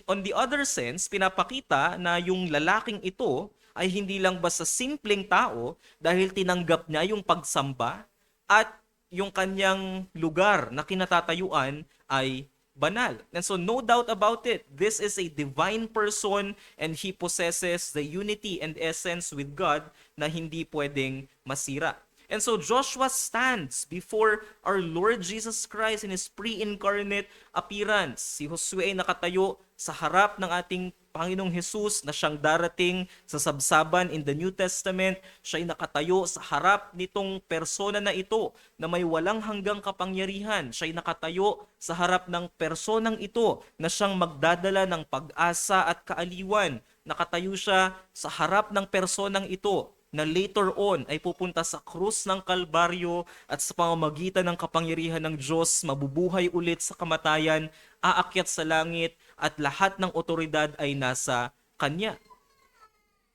on the other sense, pinapakita na yung lalaking ito ay hindi lang basta simpleng tao dahil tinanggap niya yung pagsamba at yung kanyang lugar na kinatatayuan ay banal. And so no doubt about it, this is a divine person and he possesses the unity and essence with God na hindi pwedeng masira. And so Joshua stands before our Lord Jesus Christ in His pre-incarnate appearance. Si Josue ay nakatayo sa harap ng ating Panginoong Jesus na siyang darating sa sabsaban in the New Testament. Siya ay nakatayo sa harap nitong persona na ito na may walang hanggang kapangyarihan. Siya ay nakatayo sa harap ng personang ito na siyang magdadala ng pag-asa at kaaliwan. Nakatayo siya sa harap ng personang ito na later on ay pupunta sa krus ng Kalbaryo at sa pamamagitan ng kapangyarihan ng Diyos, mabubuhay ulit sa kamatayan, aakyat sa langit, at lahat ng otoridad ay nasa Kanya.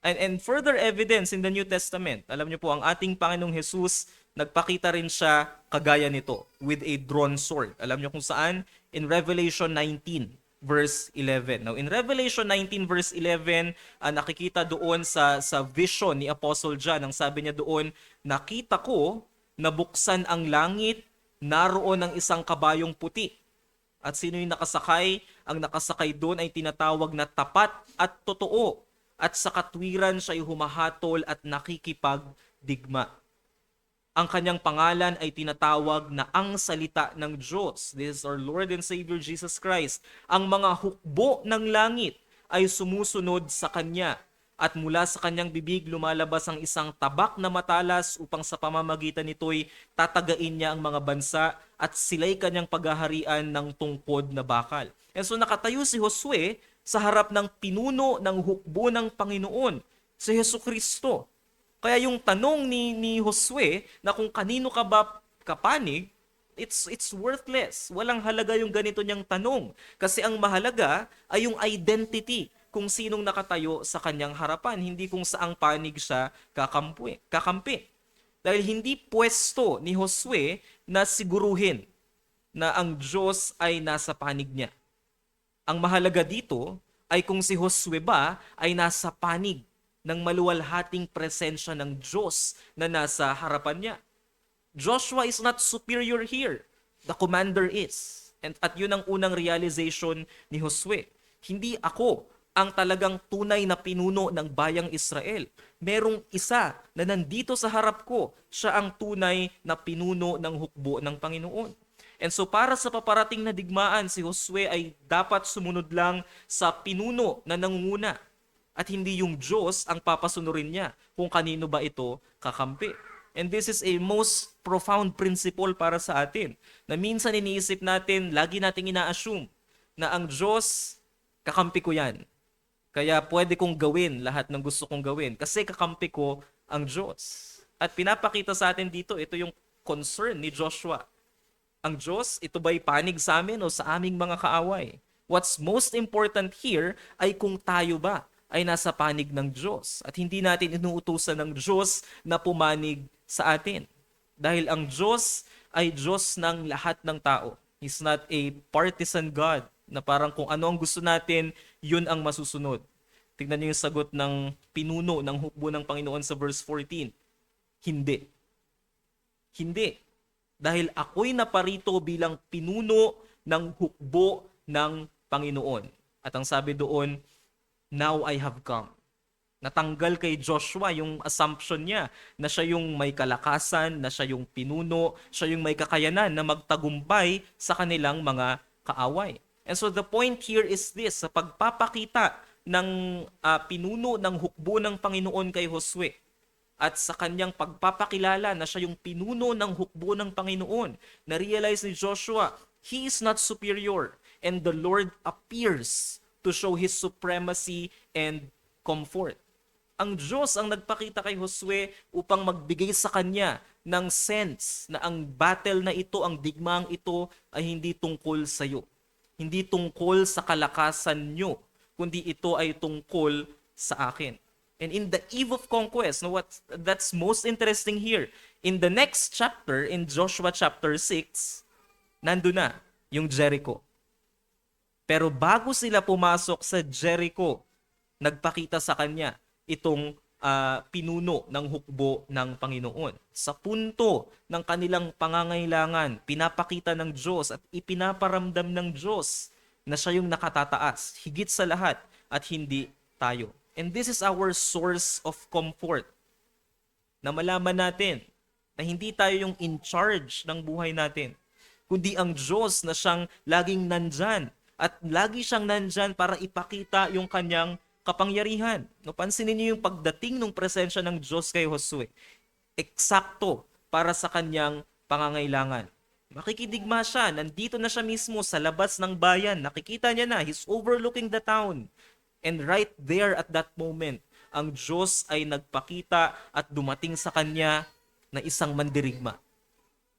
And further evidence in the New Testament, alam niyo po, ang ating Panginoong Jesus, nagpakita rin siya kagaya nito with a drawn sword. Alam niyo kung saan? In Revelation 19. Verse 11. Now, in Revelation 19 verse 11, nakikita doon sa vision ni Apostle John, ang sabi niya doon, nakita ko, nabuksan ang langit, naroon ang isang kabayong puti. At sino yung nakasakay? Ang nakasakay doon ay tinatawag na tapat at totoo. At sa katwiran siya ay humahatol at nakikipagdigma. Ang kanyang pangalan ay tinatawag na ang salita ng Diyos. This is our Lord and Savior Jesus Christ. Ang mga hukbo ng langit ay sumusunod sa Kanya. At mula sa Kanyang bibig lumalabas ang isang tabak na matalas upang sa pamamagitan nito'y tatagain niya ang mga bansa at sila'y Kanyang paghaharian ng tungkod na bakal. And so nakatayo si Josue sa harap ng pinuno ng hukbo ng Panginoon, si Hesukristo. Kaya yung tanong ni Josue na kung kanino ka ba kapanig, it's worthless. Walang halaga yung ganito niyang tanong. Kasi ang mahalaga ay yung identity kung sinong nakatayo sa kanyang harapan, hindi kung saang panig siya kakampi. Dahil hindi pwesto ni Josue na siguruhin na ang Diyos ay nasa panig niya. Ang mahalaga dito ay kung si Josue ba ay nasa panig ng maluwalhating presensya ng Diyos na nasa harapan niya. Joshua is not superior here. The commander is. At yun ang unang realization ni Josue. Hindi ako ang talagang tunay na pinuno ng bayang Israel. Merong isa na nandito sa harap ko. Siya ang tunay na pinuno ng hukbo ng Panginoon. And so para sa paparating na digmaan, si Josue ay dapat sumunod lang sa pinuno na nangunguna. At hindi yung Diyos ang papasunurin niya kung kanino ba ito kakampi. And this is a most profound principle para sa atin. Na minsan iniisip natin, lagi nating ina-assume na ang Diyos, kakampi ko yan. Kaya pwede kong gawin lahat ng gusto kong gawin kasi kakampi ko ang Diyos. At pinapakita sa atin dito, ito yung concern ni Joshua. Ang Diyos, ito ba'y panig sa amin o sa aming mga kaaway? What's most important here ay kung tayo ba ay nasa panig ng Diyos at hindi natin inuutusan ng Diyos na pumanig sa atin. Dahil ang Diyos ay Diyos ng lahat ng tao. He's not a partisan God na parang kung ano ang gusto natin, yun ang masusunod. Tignan niyo yung sagot ng pinuno ng hukbo ng Panginoon sa verse 14. Hindi. Hindi. Dahil ako'y naparito bilang pinuno ng hukbo ng Panginoon. At ang sabi doon, now I have come. Natanggal kay Joshua yung assumption niya na siya yung may kalakasan, na siya yung pinuno, siya yung may kakayanan na magtagumpay sa kanilang mga kaaway. And so the point here is this, sa pagpapakita ng pinuno ng hukbo ng Panginoon kay Josue at sa kanyang pagpapakilala na siya yung pinuno ng hukbo ng Panginoon, na-realize ni Joshua, he is not superior and the Lord appears to show His supremacy and comfort. Ang Diyos ang nagpakita kay Josue upang magbigay sa kanya ng sense na ang battle na ito, ang digmaang ito ay hindi tungkol sa iyo. Hindi tungkol sa kalakasan nyo, kundi ito ay tungkol sa akin. And in the eve of conquest, that's most interesting here. In the next chapter, in Joshua chapter 6, nandun na yung Jericho. Pero bago sila pumasok sa Jericho, nagpakita sa kanya itong pinuno ng hukbo ng Panginoon. Sa punto ng kanilang pangangailangan, pinapakita ng Diyos at ipinaparamdam ng Diyos na siya yung nakatataas, higit sa lahat at hindi tayo. And this is our source of comfort. Na malaman natin na hindi tayo yung in charge ng buhay natin, kundi ang Diyos na siyang laging nandyan at lagi siyang nandyan para ipakita yung kanyang kapangyarihan. No, pansinin niyo yung pagdating ng presensya ng Diyos kay Josue. Eksakto para sa kanyang pangangailangan. Makikidigma siya, nandito na siya mismo sa labas ng bayan. Nakikita niya na, he's overlooking the town. And right there at that moment, ang Diyos ay nagpakita at dumating sa kanya na isang mandirigma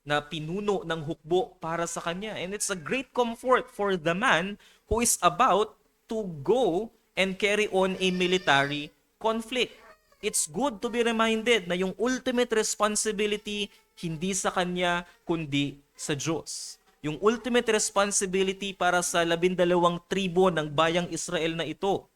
na pinuno ng hukbo para sa kanya. And it's a great comfort for the man who is about to go and carry on a military conflict. It's good to be reminded na yung ultimate responsibility hindi sa kanya kundi sa Diyos. Yung ultimate responsibility para sa 12 tribo ng bayang Israel na ito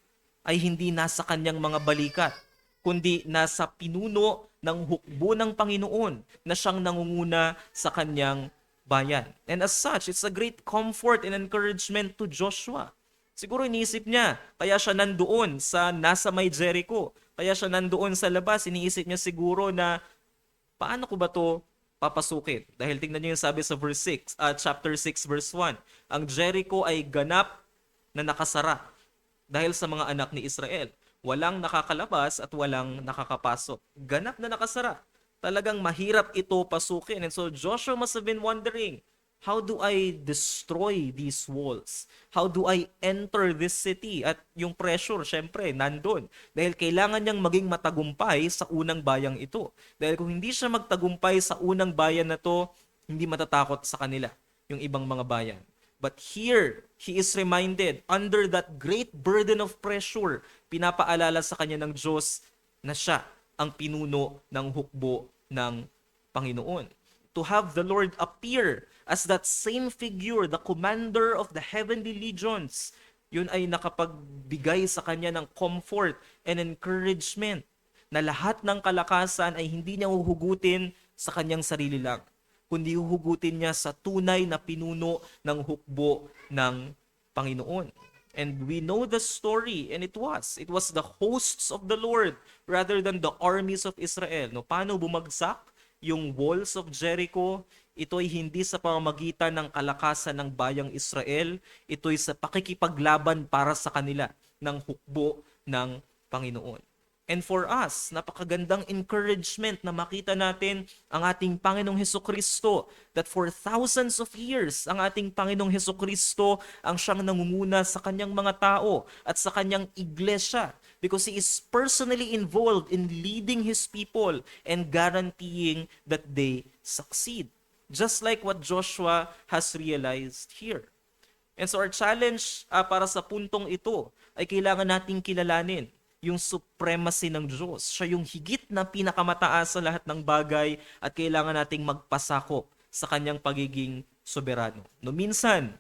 ay hindi nasa kanyang mga balikat, kundi nasa pinuno ng hukbo ng Panginoon na siyang nangunguna sa kanyang bayan. And as such, it's a great comfort and encouragement to Joshua. Siguro iniisip niya, kaya siya nandoon sa nasa may Jericho, kaya siya nandoon sa labas, iniisip niya siguro na paano ko ba to papasukin? Dahil tingnan niyo yung sabi sa verse 6, chapter 6 verse 1, ang Jericho ay ganap na nakasara dahil sa mga anak ni Israel. Walang nakakalabas at walang nakakapasok. Ganap na nakasara. Talagang mahirap ito pasukin. And so Joshua must have been wondering, how do I destroy these walls? How do I enter this city? At yung pressure, syempre, nandun. Dahil kailangan niyang maging matagumpay sa unang bayang ito. Dahil kung hindi siya magtagumpay sa unang bayan na to, hindi matatakot sa kanila yung ibang mga bayan. But here, he is reminded, under that great burden of pressure, pinapaalala sa kanya ng Diyos na siya ang pinuno ng hukbo ng Panginoon. To have the Lord appear as that same figure, the commander of the heavenly legions, yun ay nakapagbigay sa kanya ng comfort and encouragement na lahat ng kalakasan ay hindi niya huhugutin sa kanyang sarili lang, kundi huhugutin niya sa tunay na pinuno ng hukbo ng Panginoon. And we know the story, and it was the hosts of the Lord rather than the armies of Israel. No, paano bumagsak yung walls of Jericho? Ito ay hindi sa pamamagitan ng kalakasan ng bayang Israel, ito ay sa pakikipaglaban para sa kanila ng hukbo ng Panginoon. And for us, napakagandang encouragement na makita natin ang ating Panginoong Hesukristo, that for thousands of years, ang ating Panginoong Hesukristo ang siyang nangunguna sa kanyang mga tao at sa kanyang iglesia, because He is personally involved in leading His people and guaranteeing that they succeed. Just like what Joshua has realized here. And so our challenge para sa puntong ito ay kailangan nating kilalanin yung supremacy ng Diyos. Siya yung higit na pinakamataas sa lahat ng bagay at kailangan nating magpasakop sa kanyang pagiging soberano. No, minsan,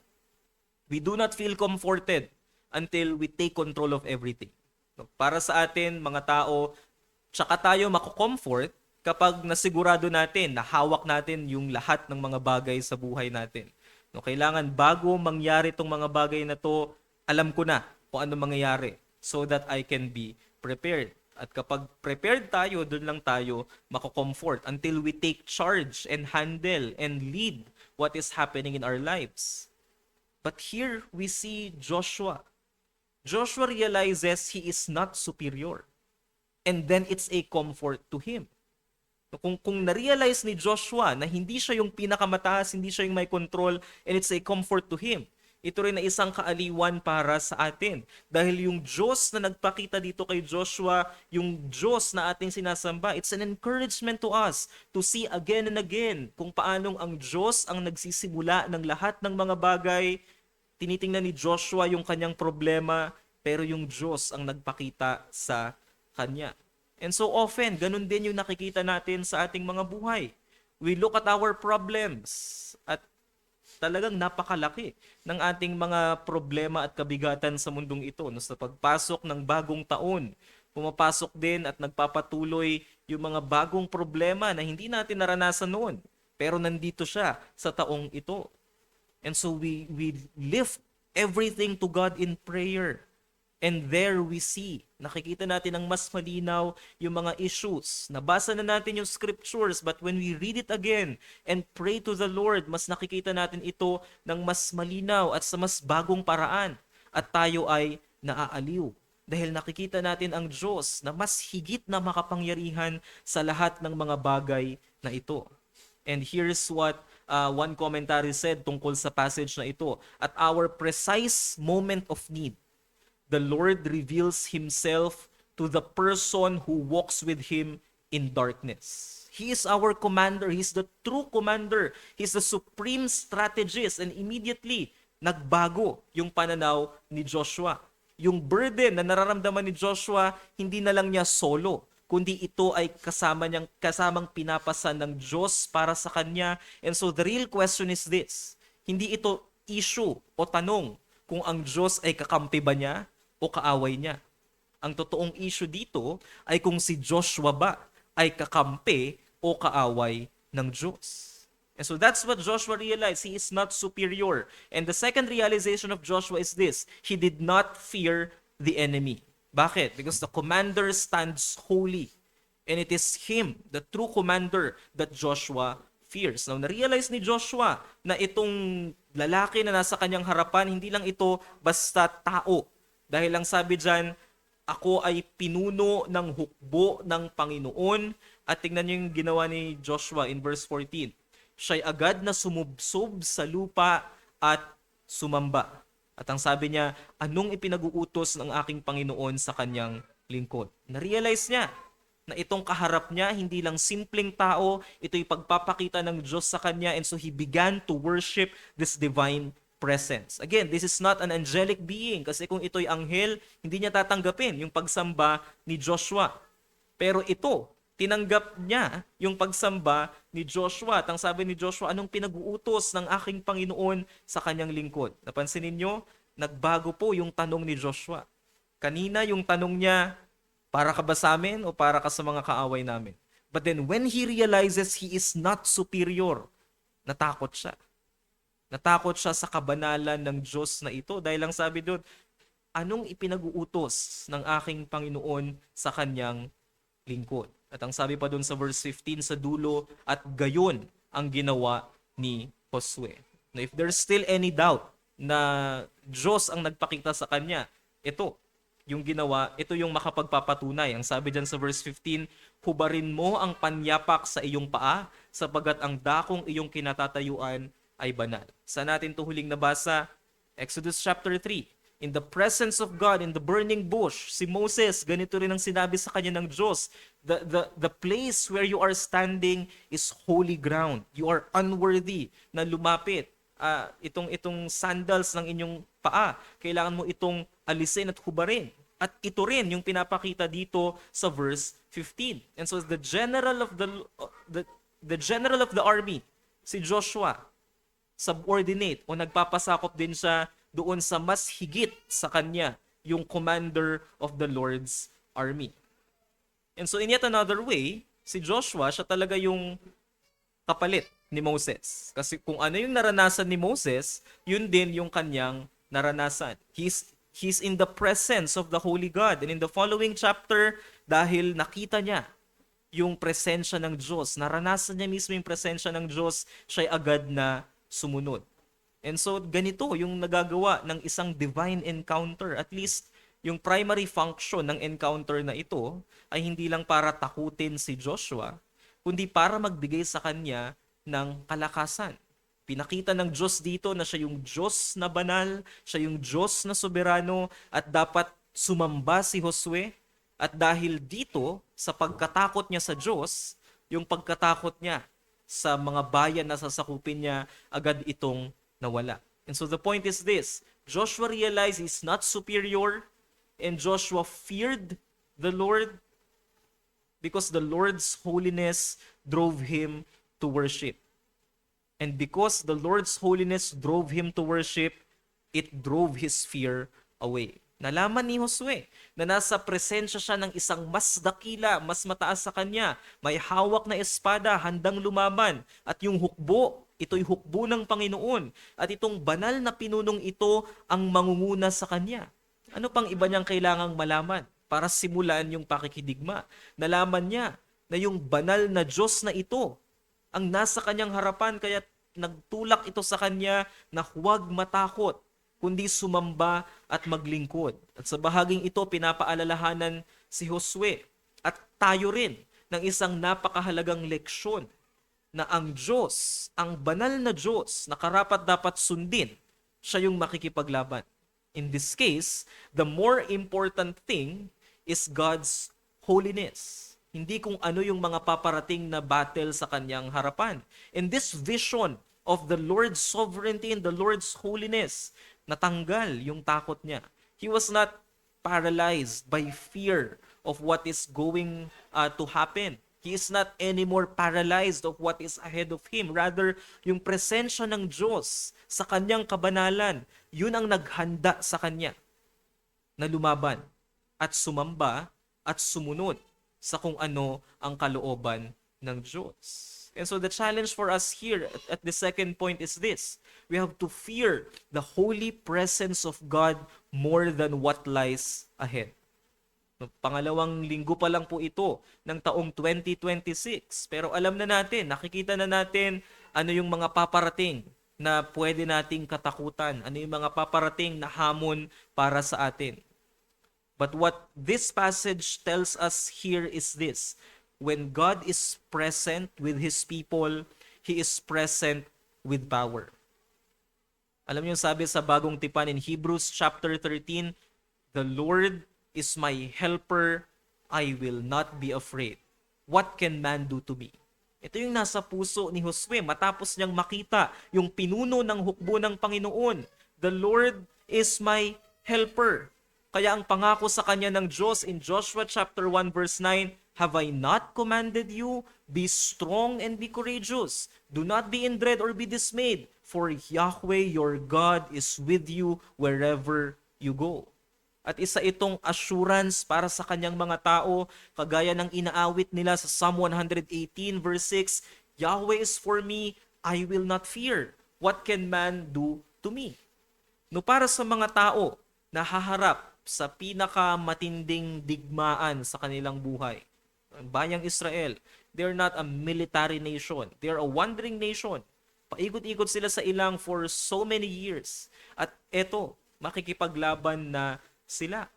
we do not feel comforted until we take control of everything. No, para sa atin, mga tao, tsaka tayo mako-comfort kapag nasigurado natin na hawak natin yung lahat ng mga bagay sa buhay natin. No, kailangan bago mangyari itong mga bagay na to, alam ko na kung ano mangyayari, so that I can be prepared. At kapag prepared tayo, doon lang tayo mako-comfort until we take charge and handle and lead what is happening in our lives. But here we see Joshua. Joshua realizes he is not superior. And then it's a comfort to him. Kung na-realize ni Joshua na hindi siya yung pinakamataas, hindi siya yung may control, and it's a comfort to him, ito rin na isang kaaliwan para sa atin. Dahil yung Diyos na nagpakita dito kay Joshua, yung Diyos na ating sinasamba, it's an encouragement to us to see again and again kung paanong ang Diyos ang nagsisimula ng lahat ng mga bagay. Tinitingnan ni Joshua yung kanyang problema, pero yung Diyos ang nagpakita sa kanya. And so often, ganun din yung nakikita natin sa ating mga buhay. We look at our problems at talagang napakalaki ng ating mga problema at kabigatan sa mundong ito. No, sa pagpasok ng bagong taon, pumapasok din at nagpapatuloy yung mga bagong problema na hindi natin naranasan noon. Pero nandito siya sa taong ito. And so we lift everything to God in prayer. And there we see, nakikita natin ang mas malinaw yung mga issues. Nabasa na natin yung scriptures, but when we read it again and pray to the Lord, mas nakikita natin ito ng mas malinaw at sa mas bagong paraan. At tayo ay naaaliw. Dahil nakikita natin ang Diyos na mas higit na makapangyarihan sa lahat ng mga bagay na ito. And here's what one commentary said tungkol sa passage na ito. At our precise moment of need, the Lord reveals Himself to the person who walks with Him in darkness. He is our commander. He's the true commander. He's the supreme strategist. And immediately, nagbago yung pananaw ni Joshua. Yung burden na nararamdaman ni Joshua, hindi na lang niya solo, kundi ito ay kasamang pinapasan ng Diyos para sa kanya. And so the real question is this, hindi ito issue o tanong kung ang Diyos ay kakampi ba niya o kaaway niya. Ang totoong issue dito ay kung si Joshua ba ay kakampi o kaaway ng Diyos. And so that's what Joshua realized. He is not superior. And the second realization of Joshua is this: he did not fear the enemy. Bakit? Because the commander stands holy. And it is him, the true commander, that Joshua fears. Now, na-realize ni Joshua na itong lalaki na nasa kanyang harapan, hindi lang ito basta tao. Dahil lang sabi dyan, ako ay pinuno ng hukbo ng Panginoon. At tingnan niyo yung ginawa ni Joshua in verse 14. Siya'y agad na sumubsob sa lupa at sumamba. At ang sabi niya, anong ipinag-uutos ng aking Panginoon sa kanyang lingkod? Na-realize niya na itong kaharap niya, hindi lang simpleng tao, ito'y pagpapakita ng Diyos sa kanya, and so he began to worship this divine presence. Again, this is not an angelic being, kasi kung ito'y anghel, hindi niya tatanggapin yung pagsamba ni Joshua. Pero ito, tinanggap niya yung pagsamba ni Joshua. At ang sabi ni Joshua, anong pinag-uutos ng aking Panginoon sa kanyang lingkod? Napansin ninyo, nagbago po yung tanong ni Joshua. Kanina yung tanong niya, para ka ba sa amin o para ka sa mga kaaway namin? But then when he realizes he is not superior, natakot siya. Natakot siya sa kabanalan ng Diyos na ito. Dahil lang sabi doon, anong ipinag-uutos ng aking Panginoon sa kanyang lingkod? At ang sabi pa doon sa verse 15 sa dulo, at gayon ang ginawa ni Josue. Now, if there's still any doubt na Diyos ang nagpakita sa kanya, ito, yung ginawa, ito yung makapagpapatunay. Ang sabi dyan sa verse 15, hubarin mo ang panyapak sa iyong paa, sapagat ang dakong iyong kinatatayuan ay banal. Saan natin ito huling nabasa? Exodus chapter 3. In the presence of God, in the burning bush, si Moses, ganito rin ang sinabi sa kanya ng Diyos, the place where you are standing is holy ground. You are unworthy na lumapit. Itong sandals ng inyong paa, kailangan mo itong alisin at hubarin. At ito rin yung pinapakita dito sa verse 15. And so the general of the general of the army, si Joshua, subordinate o nagpapasakop din siya doon sa mas higit sa kanya, yung commander of the Lord's army. And so in yet another way, si Joshua, siya talaga yung kapalit ni Moses. Kasi kung ano yung naranasan ni Moses, yun din yung kanyang naranasan. He's in the presence of the Holy God. And in the following chapter, dahil nakita niya yung presensya ng Diyos, naranasan niya mismo yung presensya ng Diyos, siya'y agad na sumunod. And so ganito yung nagagawa ng isang divine encounter. At least yung primary function ng encounter na ito ay hindi lang para takutin si Joshua, kundi para magbigay sa kanya ng kalakasan. Pinakita ng Diyos dito na siya yung Diyos na banal, siya yung Diyos na soberano, at dapat sumamba si Josue. At dahil dito, sa pagkatakot niya sa Diyos, yung pagkatakot niya sa mga bayan na sasakupin niya, agad itong nawala. And so the point is this, Joshua realized he's not superior, and Joshua feared the Lord because the Lord's holiness drove him to worship. And because the Lord's holiness drove him to worship, it drove his fear away. Nalaman ni Josue na nasa presensya siya ng isang mas dakila, mas mataas sa kanya, may hawak na espada, handang lumaban, at yung hukbo, ito'y hukbo ng Panginoon, at itong banal na pinunong ito ang mangunguna sa kanya. Ano pang iba niyang kailangang malaman para simulan yung pakikidigma? Nalaman niya na yung banal na Diyos na ito ang nasa kanyang harapan, kaya nagtulak ito sa kanya na huwag matakot, kundi sumamba at maglingkod. At sa bahaging ito, pinapaalalahanan si Josue at tayo rin ng isang napakahalagang leksyon na ang Diyos, ang banal na Diyos na karapat dapat sundin, siya yung makikipaglaban. In this case, the more important thing is God's holiness. Hindi kung ano yung mga paparating na battle sa kanyang harapan. And this vision of the Lord's sovereignty and the Lord's holiness, natanggal yung takot niya. He was not paralyzed by fear of what is going to happen. He is not anymore paralyzed of what is ahead of him. Rather, yung presensya ng Diyos sa kanyang kabanalan, yun ang naghanda sa kanya na lumaban at sumamba at sumunod sa kung ano ang kalooban ng Diyos. And so the challenge for us here at the second point is this. We have to fear the holy presence of God more than what lies ahead. Pangalawang linggo pa lang po ito ng taong 2026. Pero alam na natin, nakikita na natin ano yung mga paparating na pwede nating katakutan. Ano yung mga paparating na hamon para sa atin. But what this passage tells us here is this. When God is present with His people, He is present with power. Alam niyo sabi sa bagong tipan in Hebrews chapter 13, the Lord is my helper, I will not be afraid. What can man do to me? Ito yung nasa puso ni Josue matapos niyang makita yung pinuno ng hukbo ng Panginoon. The Lord is my helper. Kaya ang pangako sa kanya ng Diyos in Joshua chapter 1 verse 9, have I not commanded you? Be strong and be courageous. Do not be in dread or be dismayed, for Yahweh your God is with you wherever you go. At isa itong assurance para sa kanyang mga tao, kagaya ng inaawit nila sa Psalm 118 verse 6, Yahweh is for me, I will not fear. What can man do to me? No, para sa mga tao na haharap sa pinakamatinding digmaan sa kanilang buhay, ang bayang Israel, they're not a military nation. They're a wandering nation. Paikot-ikot sila sa ilang for so many years. At eto, makikipaglaban na sila.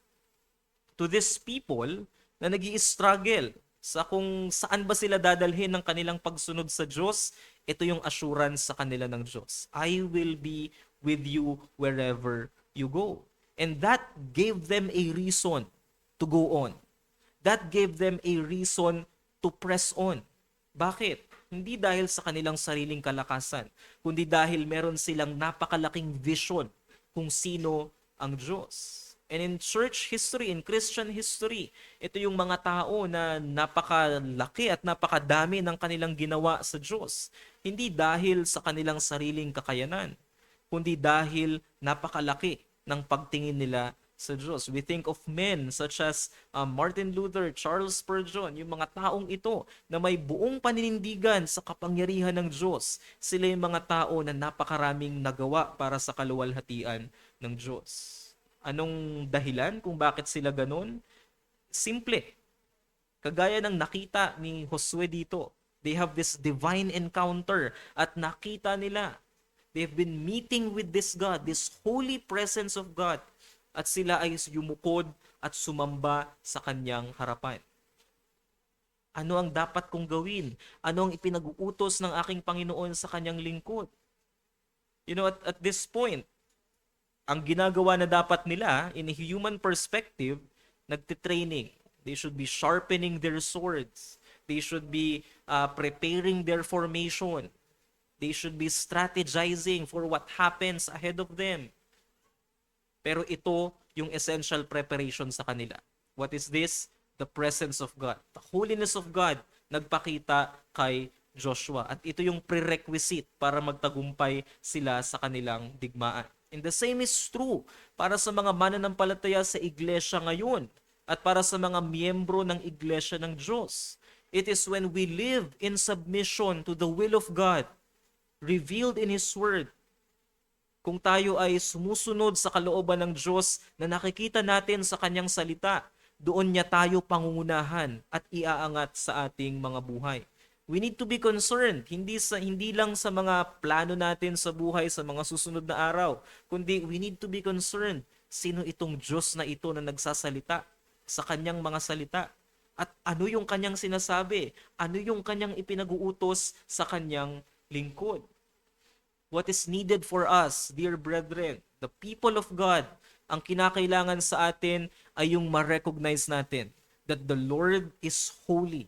to these people na nag-i-struggle sa kung saan ba sila dadalhin ng kanilang pagsunod sa Diyos, ito yung assurance sa kanila ng Diyos. I will be with you wherever you go. And that gave them a reason to go on. That gave them a reason to press on. Bakit? Hindi dahil sa kanilang sariling kalakasan, kundi dahil meron silang napakalaking vision kung sino ang Diyos. And in church history, in Christian history, ito yung mga tao na napakalaki at napakadami ng kanilang ginawa sa Diyos. Hindi dahil sa kanilang sariling kakayanan, kundi dahil napakalaki ng pagtingin nila sa Diyos. We think of men such as Martin Luther, Charles Spurgeon, yung mga taong ito na may buong paninindigan sa kapangyarihan ng Diyos. Sila yung mga tao na napakaraming nagawa para sa kaluwalhatian ng Diyos. Anong dahilan kung bakit sila ganun? Simple. Kagaya ng nakita ni Josue dito. They have this divine encounter at nakita nila. They've been meeting with this God, this holy presence of God. At sila ay yumukod at sumamba sa kanyang harapan. Ano ang dapat kong gawin? Ano ang ipinag-uutos ng aking Panginoon sa kanyang lingkod? You know, at this point, ang ginagawa na dapat nila in a human perspective, nagtitraining. They should be sharpening their swords. They should be preparing their formation. They should be strategizing for what happens ahead of them. Pero ito yung essential preparation sa kanila. What is this? The presence of God. The holiness of God nagpakita kay Joshua. At ito yung prerequisite para magtagumpay sila sa kanilang digmaan. And the same is true para sa mga mananampalataya sa iglesia ngayon at para sa mga miyembro ng iglesia ng Diyos. It is when we live in submission to the will of God, revealed in His Word, kung tayo ay sumusunod sa kalooban ng Diyos na nakikita natin sa kanyang salita, doon niya tayo pangungunahan at iaangat sa ating mga buhay. We need to be concerned, hindi lang sa mga plano natin sa buhay sa mga susunod na araw, kundi we need to be concerned, sino itong Diyos na ito na nagsasalita sa kanyang mga salita? At ano yung kanyang sinasabi? Ano yung kanyang ipinag-uutos sa kanyang lingkod? What is needed for us, dear brethren, the people of God, ang kinakailangan sa atin ay yung ma-recognize natin that the Lord is holy.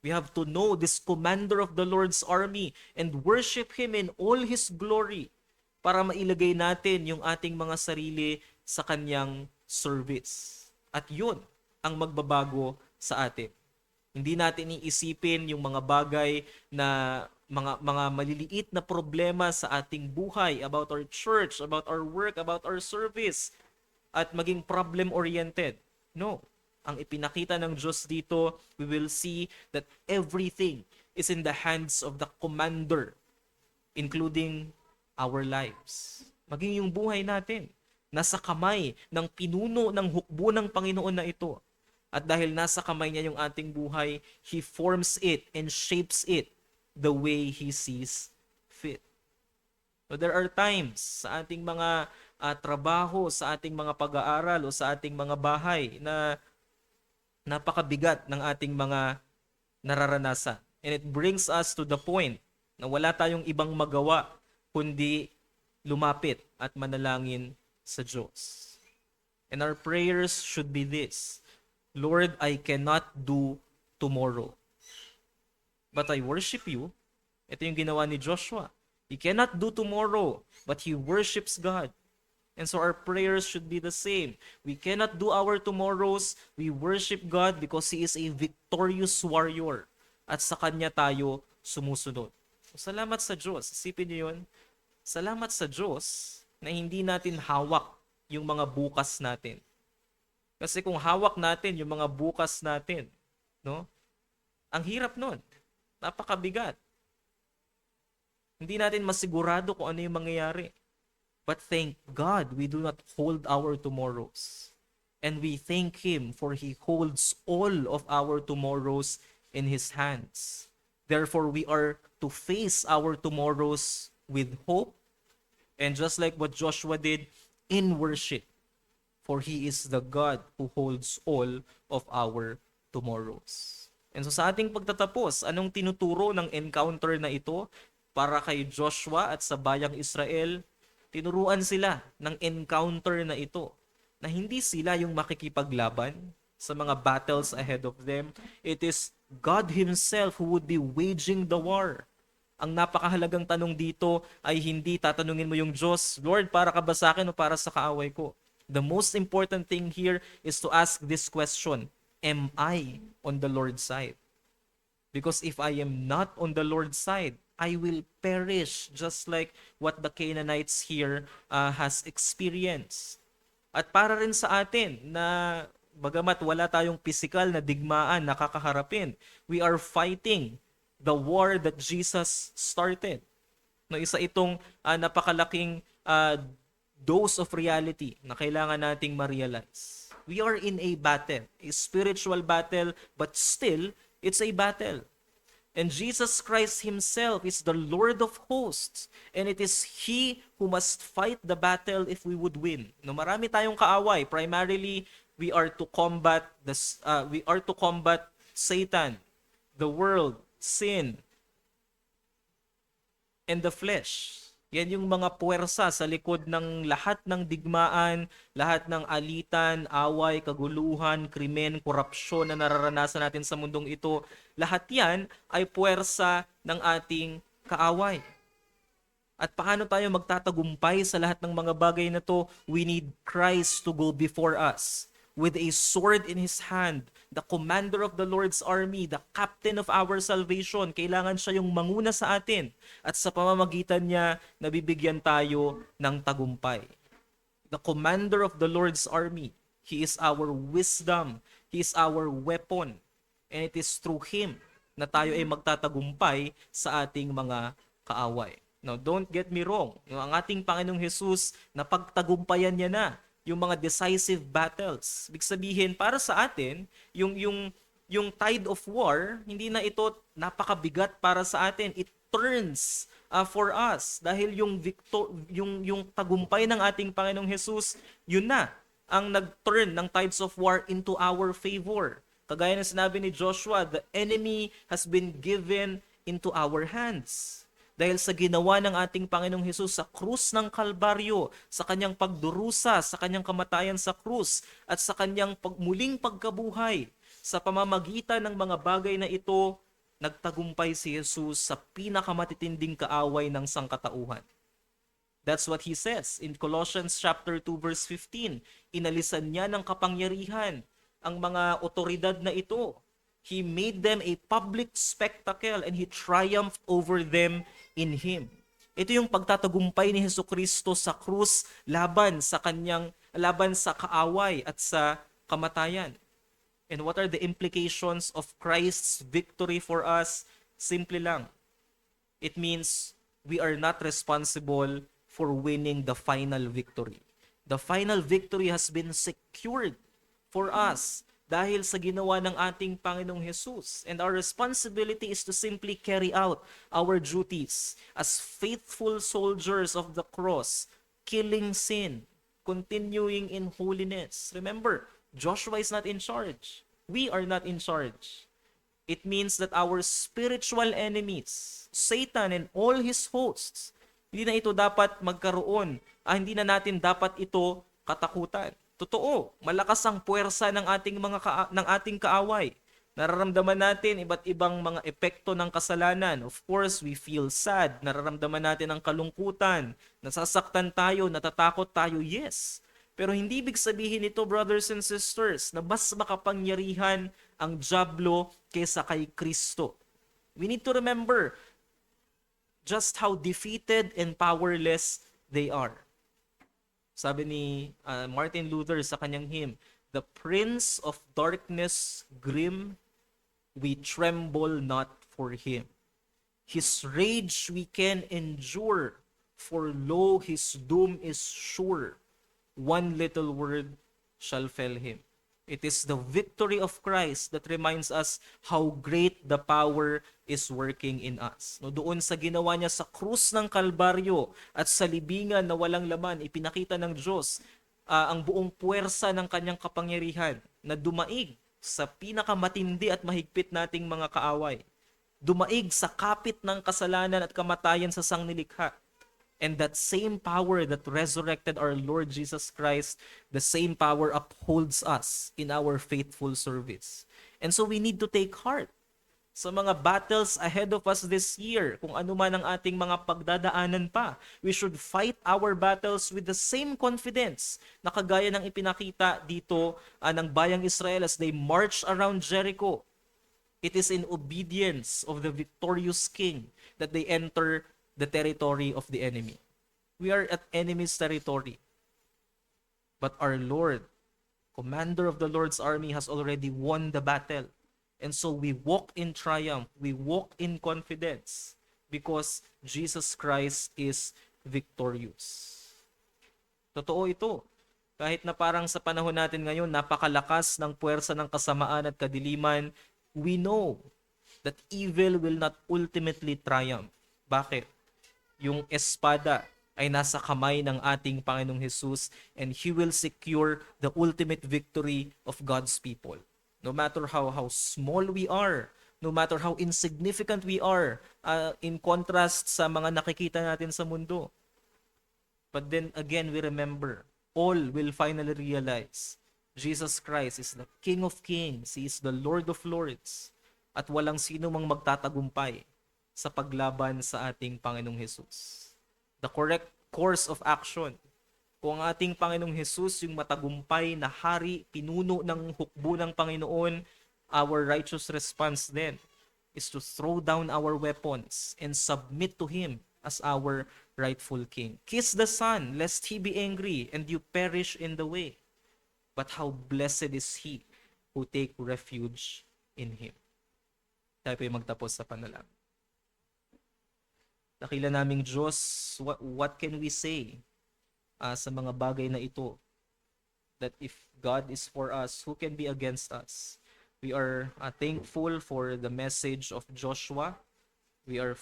We have to know this commander of the Lord's army and worship Him in all His glory para mailagay natin yung ating mga sarili sa kanyang service. At yun ang magbabago sa atin. Hindi natin iisipin yung mga bagay na mga maliliit na problema sa ating buhay, about our church, about our work, about our service, at maging problem-oriented. No. Ang ipinakita ng Diyos dito, we will see that everything is in the hands of the commander, including our lives. Maging yung buhay natin, nasa kamay ng pinuno ng hukbo ng Panginoon na ito. At dahil nasa kamay niya yung ating buhay, He forms it and shapes it the way He sees fit. So there are times sa ating mga trabaho, sa ating mga pag-aaral o sa ating mga bahay na napakabigat ng ating mga nararanasan. And it brings us to the point na wala tayong ibang magawa kundi lumapit at manalangin sa Diyos. And our prayers should be this: Lord, I cannot do tomorrow, but I worship you. Ito yung ginawa ni Joshua. He cannot do tomorrow, but he worships God. And so our prayers should be the same. We cannot do our tomorrows. We worship God because He is a victorious warrior. At sa Kanya tayo sumusunod. So, salamat sa Diyos. Isipin niyo yun. Salamat sa Diyos na hindi natin hawak yung mga bukas natin. Kasi kung hawak natin yung mga bukas natin, no? Ang hirap nun. Napakabigat. Hindi natin masigurado kung ano yung mangyayari. But thank God we do not hold our tomorrows. And we thank Him for He holds all of our tomorrows in His hands. Therefore, we are to face our tomorrows with hope. And just like what Joshua did, in worship. for He is the God who holds all of our tomorrows. And so sa ating pagtatapos, anong tinuturo ng encounter na ito para kay Joshua at sa bayang Israel? Tinuruan sila ng encounter na ito na hindi sila yung makikipaglaban sa mga battles ahead of them. It is God Himself who would be waging the war. Ang napakahalagang tanong dito ay hindi tatanungin mo yung Diyos, Lord, para ka ba sa akin o para sa kaaway ko? The most important thing here is to ask this question, am I on the Lord's side? Because if I am not on the Lord's side, I will perish just like what the Canaanites here has experienced. At para rin sa atin na bagamat wala tayong physical na digmaan na kakaharapin, we are fighting the war that Jesus started. No, isa itong napakalaking dose of reality na kailangan nating ma-realize. We are in a battle, a spiritual battle, but still, it's a battle. And Jesus Christ Himself is the Lord of hosts. And it is He who must fight the battle if we would win. No, marami tayong kaaway. Primarily, we are to combat Satan, the world, sin, and the flesh. Yan yung mga puwersa sa likod ng lahat ng digmaan, lahat ng alitan, away, kaguluhan, krimen, korupsyon na nararanasan natin sa mundong ito. Lahat yan ay puwersa ng ating kaaway. At paano tayo magtatagumpay sa lahat ng mga bagay na to? We need Christ to go before us with a sword in His hand, the commander of the Lord's army, the captain of our salvation. Kailangan siya yung manguna sa atin at sa pamamagitan niya, nabibigyan tayo ng tagumpay. The commander of the Lord's army, He is our wisdom, He is our weapon, and it is through Him na tayo ay magtatagumpay sa ating mga kaaway. Now, don't get me wrong. Ang ating Panginoong Jesus, napagtagumpayan niya na yung mga decisive battles. Ibig sabihin, para sa atin, yung tide of war, hindi na ito napakabigat para sa atin. It turns for us. Dahil yung tagumpay ng ating Panginoong Jesus, yun na ang nag-turn ng tides of war into our favor. Kagaya ng sinabi ni Joshua, the enemy has been given into our hands. Dahil sa ginawa ng ating Panginoong Hesus sa krus ng Kalbaryo, sa kanyang pagdurusa, sa kanyang kamatayan sa krus, at sa kanyang muling pagkabuhay, sa pamamagitan ng mga bagay na ito, nagtagumpay si Jesus sa pinakamatitinding kaaway ng sangkatauhan. That's what he says in Colossians chapter 2 verse 15. Inalisan niya ng kapangyarihan ang mga otoridad na ito. He made them a public spectacle and He triumphed over them in Him. Ito yung pagtatagumpay ni Hesukristo sa krus laban sa kaaway at sa kamatayan. And what are the implications of Christ's victory for us? Simple lang. It means we are not responsible for winning the final victory. The final victory has been secured for us dahil sa ginawa ng ating Panginoong Jesus. And our responsibility is to simply carry out our duties as faithful soldiers of the cross, killing sin, continuing in holiness. Remember, Joshua is not in charge. We are not in charge. It means that our spiritual enemies, Satan and all his hosts, hindi na ito dapat magkaroon, hindi na natin dapat ito katakutan. Totoo, malakas ang puwersa ng ating kaaway. Nararamdaman natin iba't ibang mga epekto ng kasalanan. Of course, we feel sad. Nararamdaman natin ang kalungkutan. Nasasaktan tayo, natatakot tayo. Yes. Pero hindi ibig sabihin nito, brothers and sisters, na mas makapangyarihan ang dyablo kaysa kay Kristo. We need to remember just how defeated and powerless they are. Sabi ni Martin Luther sa kanyang hymn, "The Prince of Darkness grim, we tremble not for him. His rage we can endure, for lo, his doom is sure. One little word shall fell him." It is the victory of Christ that reminds us how great the power is working in us. No, doon sa ginawa niya sa krus ng Kalbaryo at sa libingan na walang laman, ipinakita ng Diyos ang buong puwersa ng kanyang kapangyarihan na dumaig sa pinakamatindi at mahigpit nating mga kaaway. Dumaig sa kapit ng kasalanan at kamatayan sa sangnilikha. And that same power that resurrected our Lord Jesus Christ, the same power upholds us in our faithful service. And so we need to take heart sa mga battles ahead of us this year. Kung ano man ang ating mga pagdadaanan pa, we should fight our battles with the same confidence na kagaya ng ipinakita dito ng bayang Israel as they march around Jericho. It is in obedience of the victorious king that they enter the territory of the enemy. We are at enemy's territory. But our Lord, commander of the Lord's army, has already won the battle. And so we walk in triumph, we walk in confidence because Jesus Christ is victorious. Totoo ito. Kahit na parang sa panahon natin ngayon, napakalakas ng puwersa ng kasamaan at kadiliman, we know that evil will not ultimately triumph. Bakit? Yung espada ay nasa kamay ng ating Panginoong Hesus and He will secure the ultimate victory of God's people. No matter how small we are, no matter how insignificant we are, in contrast sa mga nakikita natin sa mundo. But then again, we remember, all will finally realize Jesus Christ is the King of Kings, He is the Lord of Lords, at walang sino mang magtatagumpay sa paglaban sa ating Panginoong Hesus. The correct course of action, kung ang ating Panginoong Hesus yung matagumpay na hari, pinuno ng hukbo ng Panginoon, our righteous response then is to throw down our weapons and submit to Him as our rightful King. Kiss the Son, lest He be angry and you perish in the way. But how blessed is he who take refuge in Him. Tayo po yung magtapos sa panalangin. Dakila naming Diyos, what can we say sa mga bagay na ito? That if God is for us, who can be against us? We are thankful for the message of Joshua. We are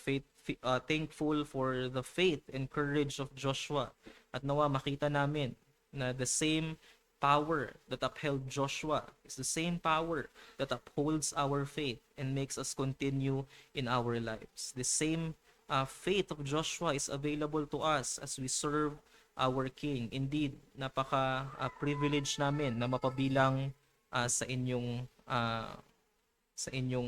thankful for the faith and courage of Joshua. At nawa makita namin na the same power that upheld Joshua is the same power that upholds our faith and makes us continue in our lives. The same faith of Joshua is available to us as we serve our King. Indeed, napaka-privilege namin na mapabilang sa inyong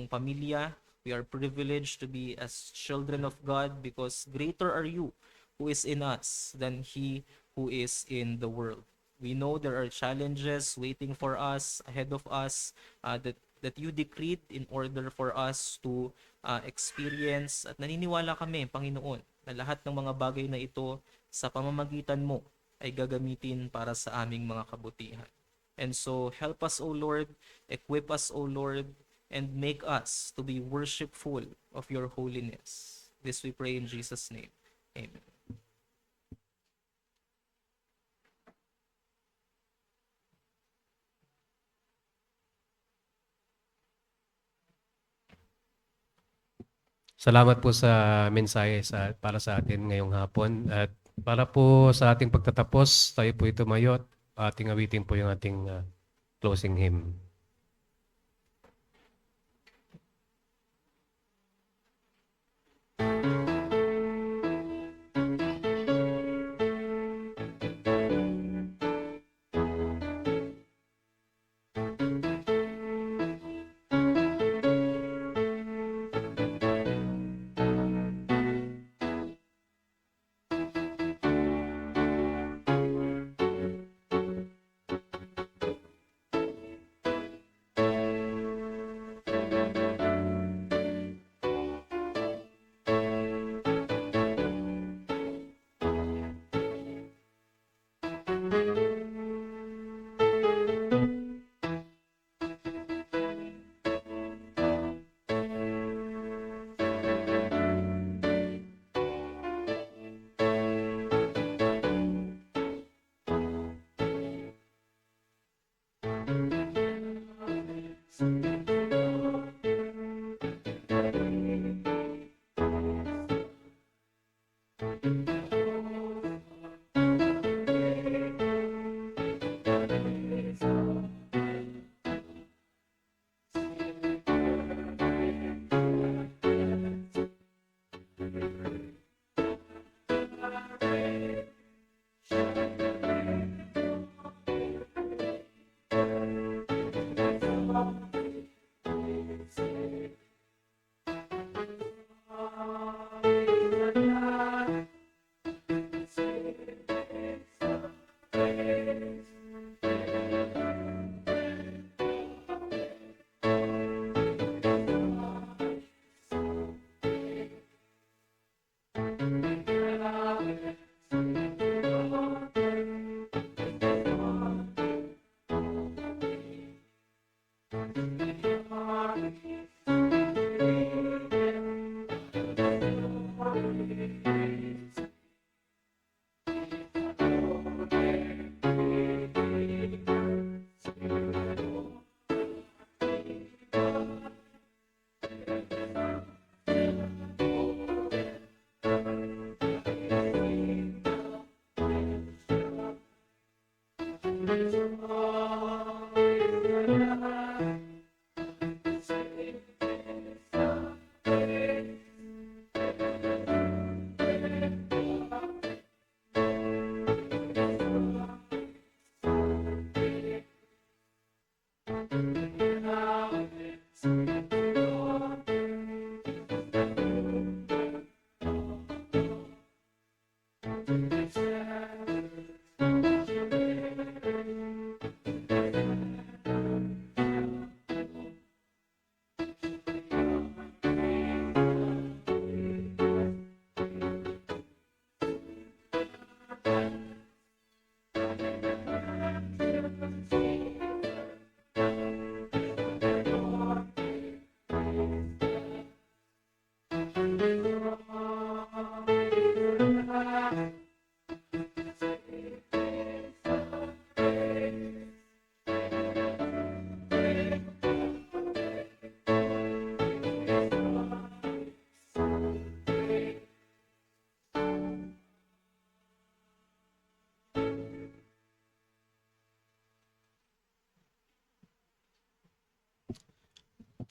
pamilya. We are privileged to be as children of God because greater are you who is in us than he who is in the world. We know there are challenges waiting for us, ahead of us, that you decreed in order for us to experience. At naniniwala kami, Panginoon, na lahat ng mga bagay na ito sa pamamagitan mo ay gagamitin para sa aming mga kabutihan. And so help us, O Lord, equip us, O Lord, and make us to be worshipful of your holiness. This we pray in Jesus' name. Amen. Salamat po sa mensahe para sa atin ngayong hapon. At para po sa ating pagtatapos, tayo po tumayo at ating awitin po yung ating closing hymn.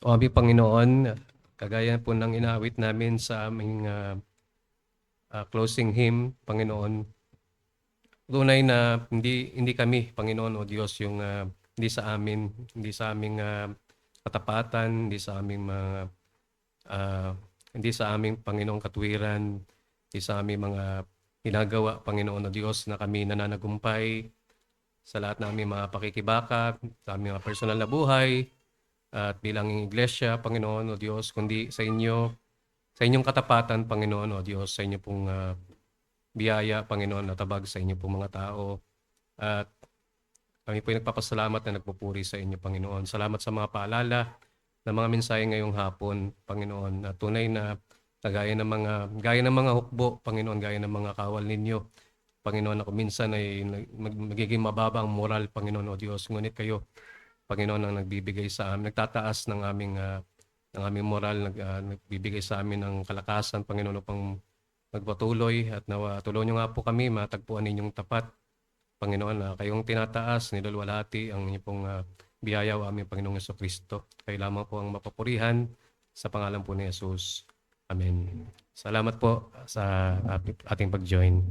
O aming Panginoon, kagaya po ng inawit namin sa aming closing hymn, Panginoon, tunay na hindi kami, Panginoon o Diyos, yung hindi sa aming katapatan, hindi sa aming Panginoong katwiran, hindi sa aming mga ginagawa, Panginoon o Diyos, na kami nananagumpay sa lahat ng aming mga pakikibaka, sa aming mga personal na buhay, at bilang iglesia, Panginoon o Diyos, kundi sa inyong katapatan, Panginoon o Diyos, sa inyo pong biyaya, Panginoon, na tabag sa inyo pong mga tao. At kami po ay nagpapasalamat na nagpupuri sa inyo, Panginoon. Salamat sa mga paalala ng mga mensahe ngayong hapon, Panginoon, na tunay na gaya ng mga hukbo, Panginoon, gaya ng mga kawal ninyo, Panginoon, na minsan ay magiging mababa ang moral, Panginoon o Diyos. Ngunit kayo, Panginoon, ang nagbibigay sa amin, nagtataas ng aming moral, nagbibigay sa amin ng kalakasan, Panginoon, upang magpatuloy at nawa tulungan niyo nga po kami matagpuan ninyong tapat, Panginoon, na kayong tinataas, niluluwalhati ang inyong pong biyaya o aming Panginoong Jesucristo. Kayo lamang po ang mapapurihan sa pangalan po ni Jesus. Amen. Salamat po sa ating pag-join.